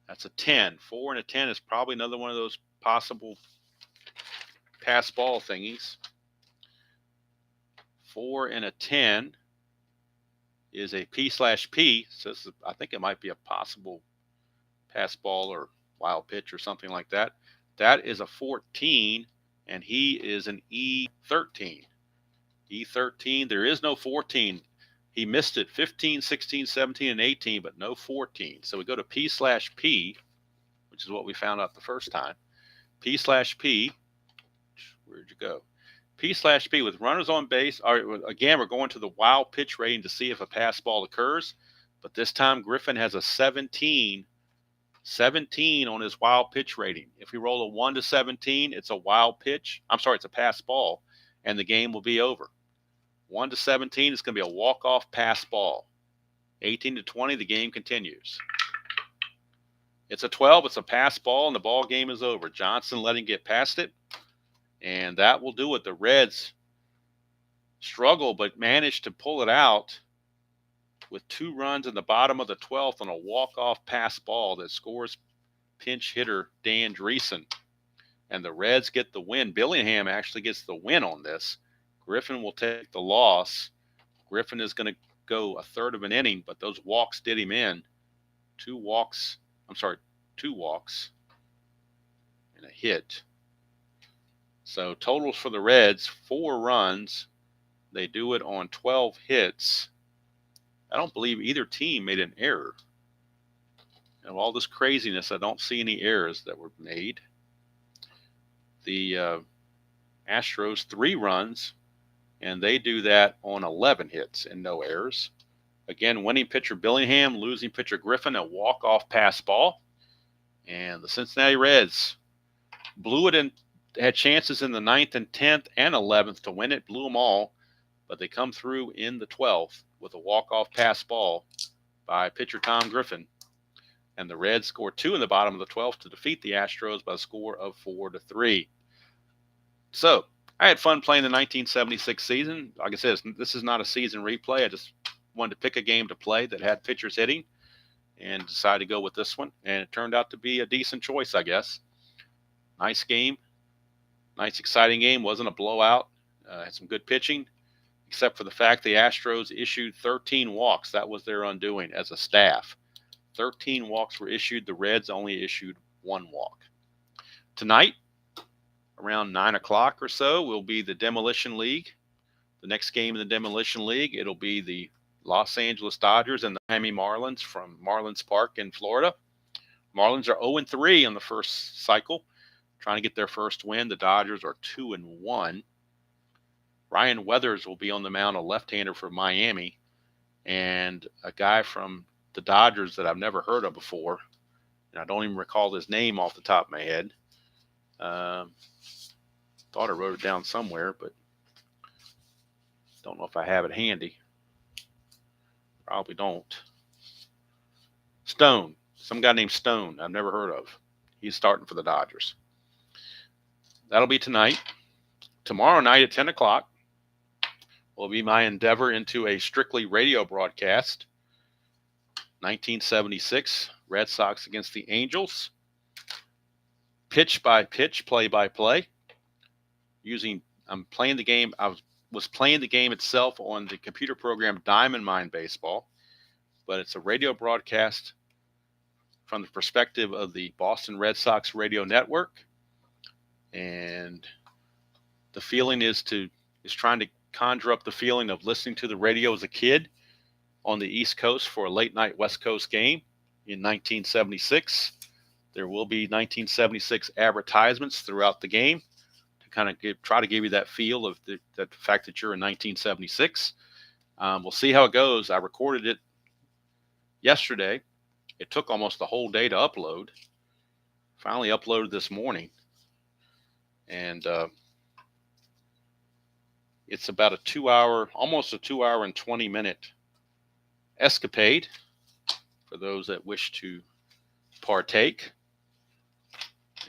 That's a 10. 4 and a 10 is probably another one of those possible pass ball thingies. 4 and a 10 is a P/P. So I think it might be a possible pass ball or wild pitch or something like that. That is a 14, and he is an E13. E13, there is no 14. He missed it 15, 16, 17, and 18, but no 14. So we go to P/P, which is what we found out the first time. P/P, where'd you go? P/P with runners on base. All right, again, we're going to the wild pitch rating to see if a pass ball occurs, but this time Griffin has a 17 on his wild pitch rating. If we roll a 1-17, it's a wild pitch. I'm sorry, it's a pass ball, and the game will be over. 1-17 is going to be a walk-off pass ball. 18-20, the game continues. It's a 12, it's a pass ball, and the ball game is over. Johnson letting get past it, and that will do it. The Reds struggle, but managed to pull it out with 2 runs in the bottom of the 12th on a walk-off pass ball that scores pinch hitter Dan Dreesen. And the Reds get the win. Billingham actually gets the win on this. Griffin will take the loss. Griffin is going to go a third of an inning, but those walks did him in. 2 walks and a hit. So totals for the Reds, 4 runs. They do it on 12 hits. I don't believe either team made an error. And of all this craziness, I don't see any errors that were made. The Astros, 3 runs, and they do that on 11 hits and no errors. Again, winning pitcher Billingham, losing pitcher Griffin, a walk-off pass ball. And the Cincinnati Reds blew it in had chances in the 9th and 10th and 11th to win it, blew them all, but they come through in the 12th with a walk-off pass ball by pitcher Tom Griffin. And the Reds scored 2 in the bottom of the 12th to defeat the Astros by a score of 4-3. So I had fun playing the 1976 season. Like I said, this is not a season replay. I just wanted to pick a game to play that had pitchers hitting and decided to go with this one. And it turned out to be a decent choice, I guess. Nice game. Nice, exciting game. Wasn't a blowout. Had some good pitching, except for the fact the Astros issued 13 walks. That was their undoing as a staff. 13 walks were issued. The Reds only issued 1 walk. Tonight, around 9 o'clock or so, will be the Demolition League. The next game in the Demolition League, it'll be the Los Angeles Dodgers and the Miami Marlins from Marlins Park in Florida. Marlins are 0-3 on the first cycle, trying to get their first win. The Dodgers are 2-1. Ryan Weathers will be on the mound, a left-hander for Miami, and a guy from the Dodgers that I've never heard of before, and I don't even recall his name off the top of my head. Thought I wrote it down somewhere, but don't know if I have it handy. Probably don't. Stone. Some guy named Stone I've never heard of. He's starting for the Dodgers. That'll be tonight. Tomorrow night at 10 o'clock will be my endeavor into a strictly radio broadcast. 1976, Red Sox against the Angels. Pitch by pitch, play by play. I'm playing the game. I was playing the game itself on the computer program Diamond Mine Baseball, but it's a radio broadcast from the perspective of the Boston Red Sox radio network. And the feeling is trying to conjure up the feeling of listening to the radio as a kid on the East Coast for a late night West Coast game in 1976. There will be 1976 advertisements throughout the game to kind of try to give you that feel of the fact that you're in 1976. We'll see how it goes. I recorded it yesterday. It took almost the whole day to upload. Finally uploaded this morning. And it's about almost a 2 hour and 20 minute escapade for those that wish to partake.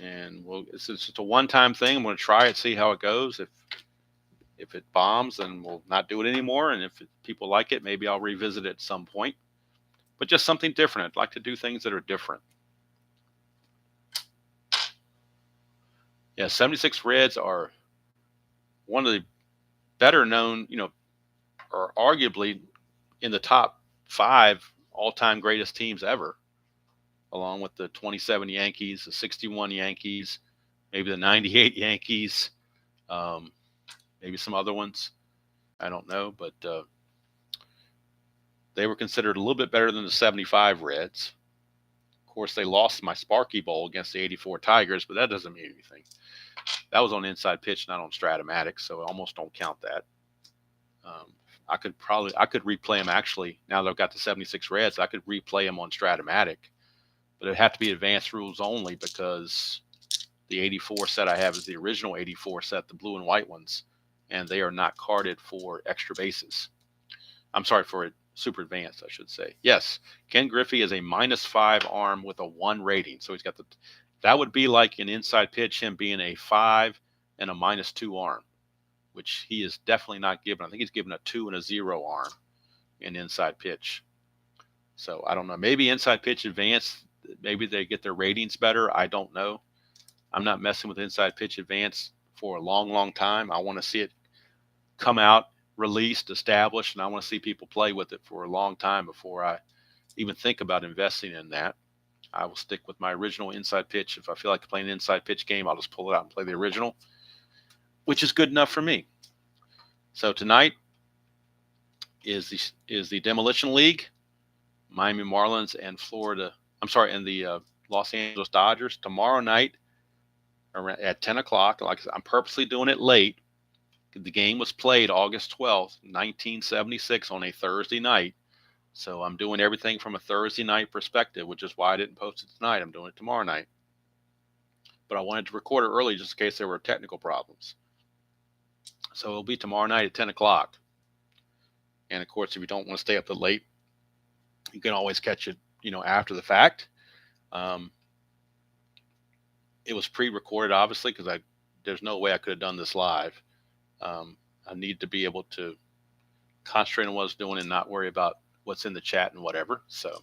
And it's just a one-time thing. I'm going to try it, see how it goes. If it bombs, then we'll not do it anymore. And if people like it, maybe I'll revisit it at some point. But just something different. I'd like to do things that are different. Yeah, 76 Reds are one of the better known, or arguably in the top 5 all-time greatest teams ever, along with the 27 Yankees, the 61 Yankees, maybe the 98 Yankees, maybe some other ones. I don't know, but they were considered a little bit better than the 75 Reds. Of course, they lost my Sparky Bowl against the 84 Tigers, but that doesn't mean anything. That was on Inside Pitch, not on Strat-O-Matic, so I almost don't count that. I could replay them actually. Now that I've got the 76 Reds, I could replay them on Strat-O-Matic, but it'd have to be advanced rules only because the 84 set I have is the original 84 set, the blue and white ones, and they are not carded for extra bases. I'm sorry, for super advanced, I should say. Yes, Ken Griffey is a -5 arm with a 1 rating, so he's got that would be like an Inside Pitch, him being a 5 and a -2 arm, which he is definitely not given. I think he's given a 2 and a 0 arm in Inside Pitch. So I don't know. Maybe Inside Pitch Advanced, maybe they get their ratings better. I don't know. I'm not messing with Inside Pitch Advanced for a long, long time. I want to see it come out, released, established, and I want to see people play with it for a long time before I even think about investing in that. I will stick with my original Inside Pitch. If I feel like playing an Inside Pitch game, I'll just pull it out and play the original, which is good enough for me. So tonight is the Demolition League, Miami Marlins and the Los Angeles Dodgers. Tomorrow night at 10 o'clock. Like I said, I'm purposely doing it late. The game was played August 12th, 1976 on a Thursday night. So I'm doing everything from a Thursday night perspective, which is why I didn't post it tonight. I'm doing it tomorrow night. but I wanted to record it early just in case there were technical problems. So it'll be tomorrow night at 10 o'clock. And of course, if you don't want to stay up till late, you can always catch it, after the fact. It was pre-recorded, obviously, because there's no way I could have done this live. I need to be able to concentrate on what I was doing and not worry about what's in the chat and whatever. So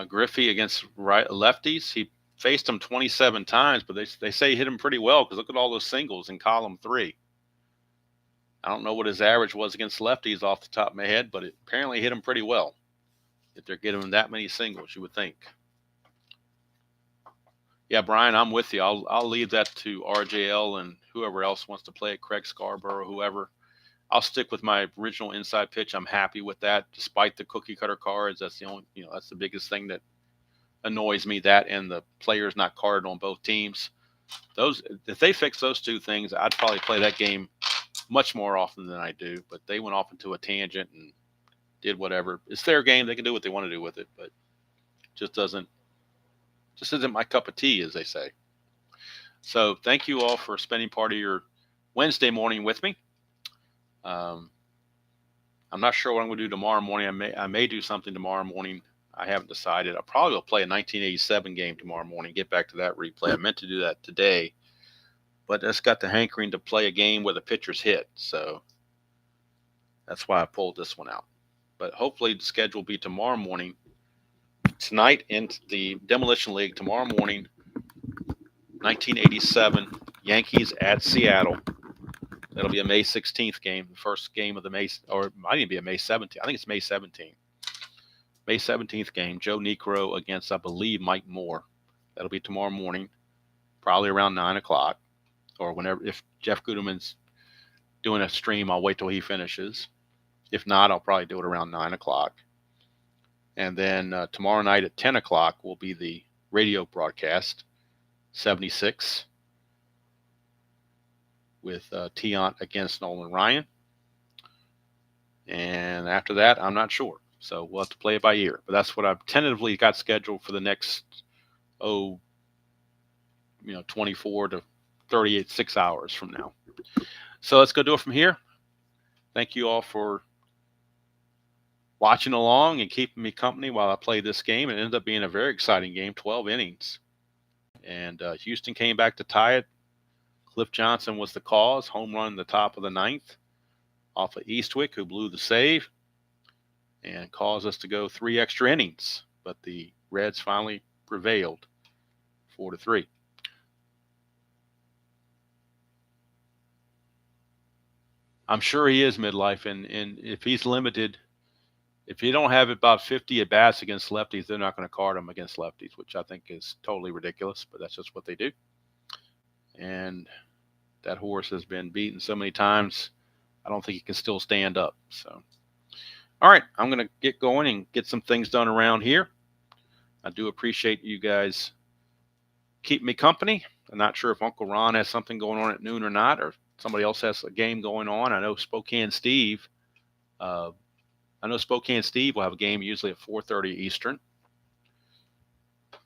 Griffey against lefties, he faced him 27 times, but they say he hit him pretty well because look at all those singles in column 3. I don't know what his average was against lefties off the top of my head, but it apparently hit him pretty well. If they're getting him that many singles, you would think. Yeah, Brian, I'm with you. I'll leave that to RJL and whoever else wants to play it, Craig Scarborough, whoever. I'll stick with my original inside pitch. I'm happy with that, despite the cookie cutter cards. That's the only, that's the biggest thing that annoys me. That and the players not carded on both teams. If they fix those two things, I'd probably play that game much more often than I do. But they went off into a tangent and did whatever. It's their game. They can do what they want to do with it, but just isn't my cup of tea, as they say. So thank you all for spending part of your Wednesday morning with me. I'm not sure what I'm going to do tomorrow morning. I may do something tomorrow morning. I haven't decided. I'll probably will play a 1987 game tomorrow morning, get back to that replay. I meant to do that today, but it's got the hankering to play a game where the pitchers hit. So that's why I pulled this one out. But hopefully the schedule will be tomorrow morning. Tonight in the Demolition League, tomorrow morning, 1987, Yankees at Seattle. That'll be a May 16th game, the first game of the May, or it might even be a May 17th. I think it's May 17th. May 17th game, Joe Niekro against, I believe, Mike Moore. That'll be tomorrow morning, probably around 9 o'clock, or whenever. If Jeff Guterman's doing a stream, I'll wait till he finishes. If not, I'll probably do it around 9 o'clock. And then tomorrow night at 10 o'clock will be the radio broadcast, 76, with Tiant against Nolan Ryan. And after that, I'm not sure. So we'll have to play it by ear. But that's what I've tentatively got scheduled for the next, 24 to 38, 6 hours from now. So let's go do it from here. Thank you all for watching along and keeping me company while I play this game. It ended up being a very exciting game, 12 innings. And Houston came back to tie it. Cliff Johnson was the cause, home run in the top of the 9th off of Eastwick, who blew the save and caused us to go 3 extra innings. But the Reds finally prevailed 4-3. I'm sure he is midlife, and if he's limited, if you don't have about 50 at bats against lefties, they're not going to card him against lefties, which I think is totally ridiculous, but that's just what they do. And that horse has been beaten so many times, I don't think he can still stand up. So, all right, I'm going to get going and get some things done around here. I do appreciate you guys keeping me company. I'm not sure if Uncle Ron has something going on at noon or not, or somebody else has a game going on. I know Spokane Steve will have a game usually at 4:30 Eastern.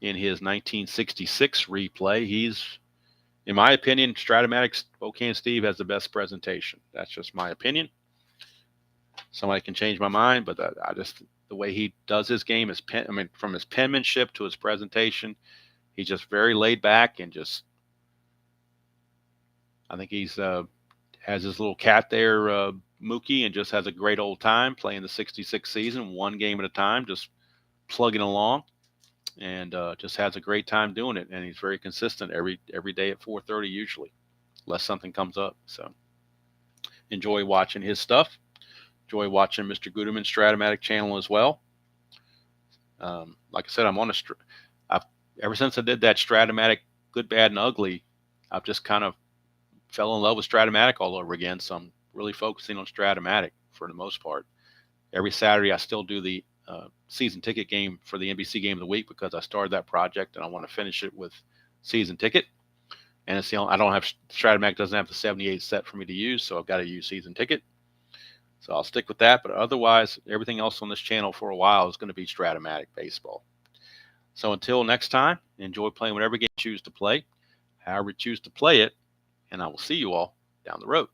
In his 1966 replay, he's, in my opinion, Strat-O-Matic Spokane Steve has the best presentation. That's just my opinion. Somebody can change my mind, but the way he does his game is from his penmanship to his presentation, he's just very laid back and just. I think he's has his little cat there, Mookie, and just has a great old time playing the 66 season, one game at a time, just plugging along, and just has a great time doing it. And he's very consistent every day at 4:30 usually, unless something comes up. So enjoy watching his stuff. Enjoy watching Mr. Guterman's Strat-O-Matic channel as well. Like I said, I'm on ever since I did that Strat-O-Matic Good, Bad, and Ugly, I've just kind of fell in love with Strat-O-Matic all over again. So I'm really focusing on Strat-O-Matic for the most part. Every Saturday I still do the season ticket game for the NBC Game of the Week because I started that project and I want to finish it with season ticket. And it's I don't have Strat-O-Matic doesn't have the 78 set for me to use, so I've got to use season ticket. So I'll stick with that. But otherwise, everything else on this channel for a while is going to be Strat-O-Matic baseball. So until next time, enjoy playing whatever game you choose to play, however you choose to play it, and I will see you all down the road.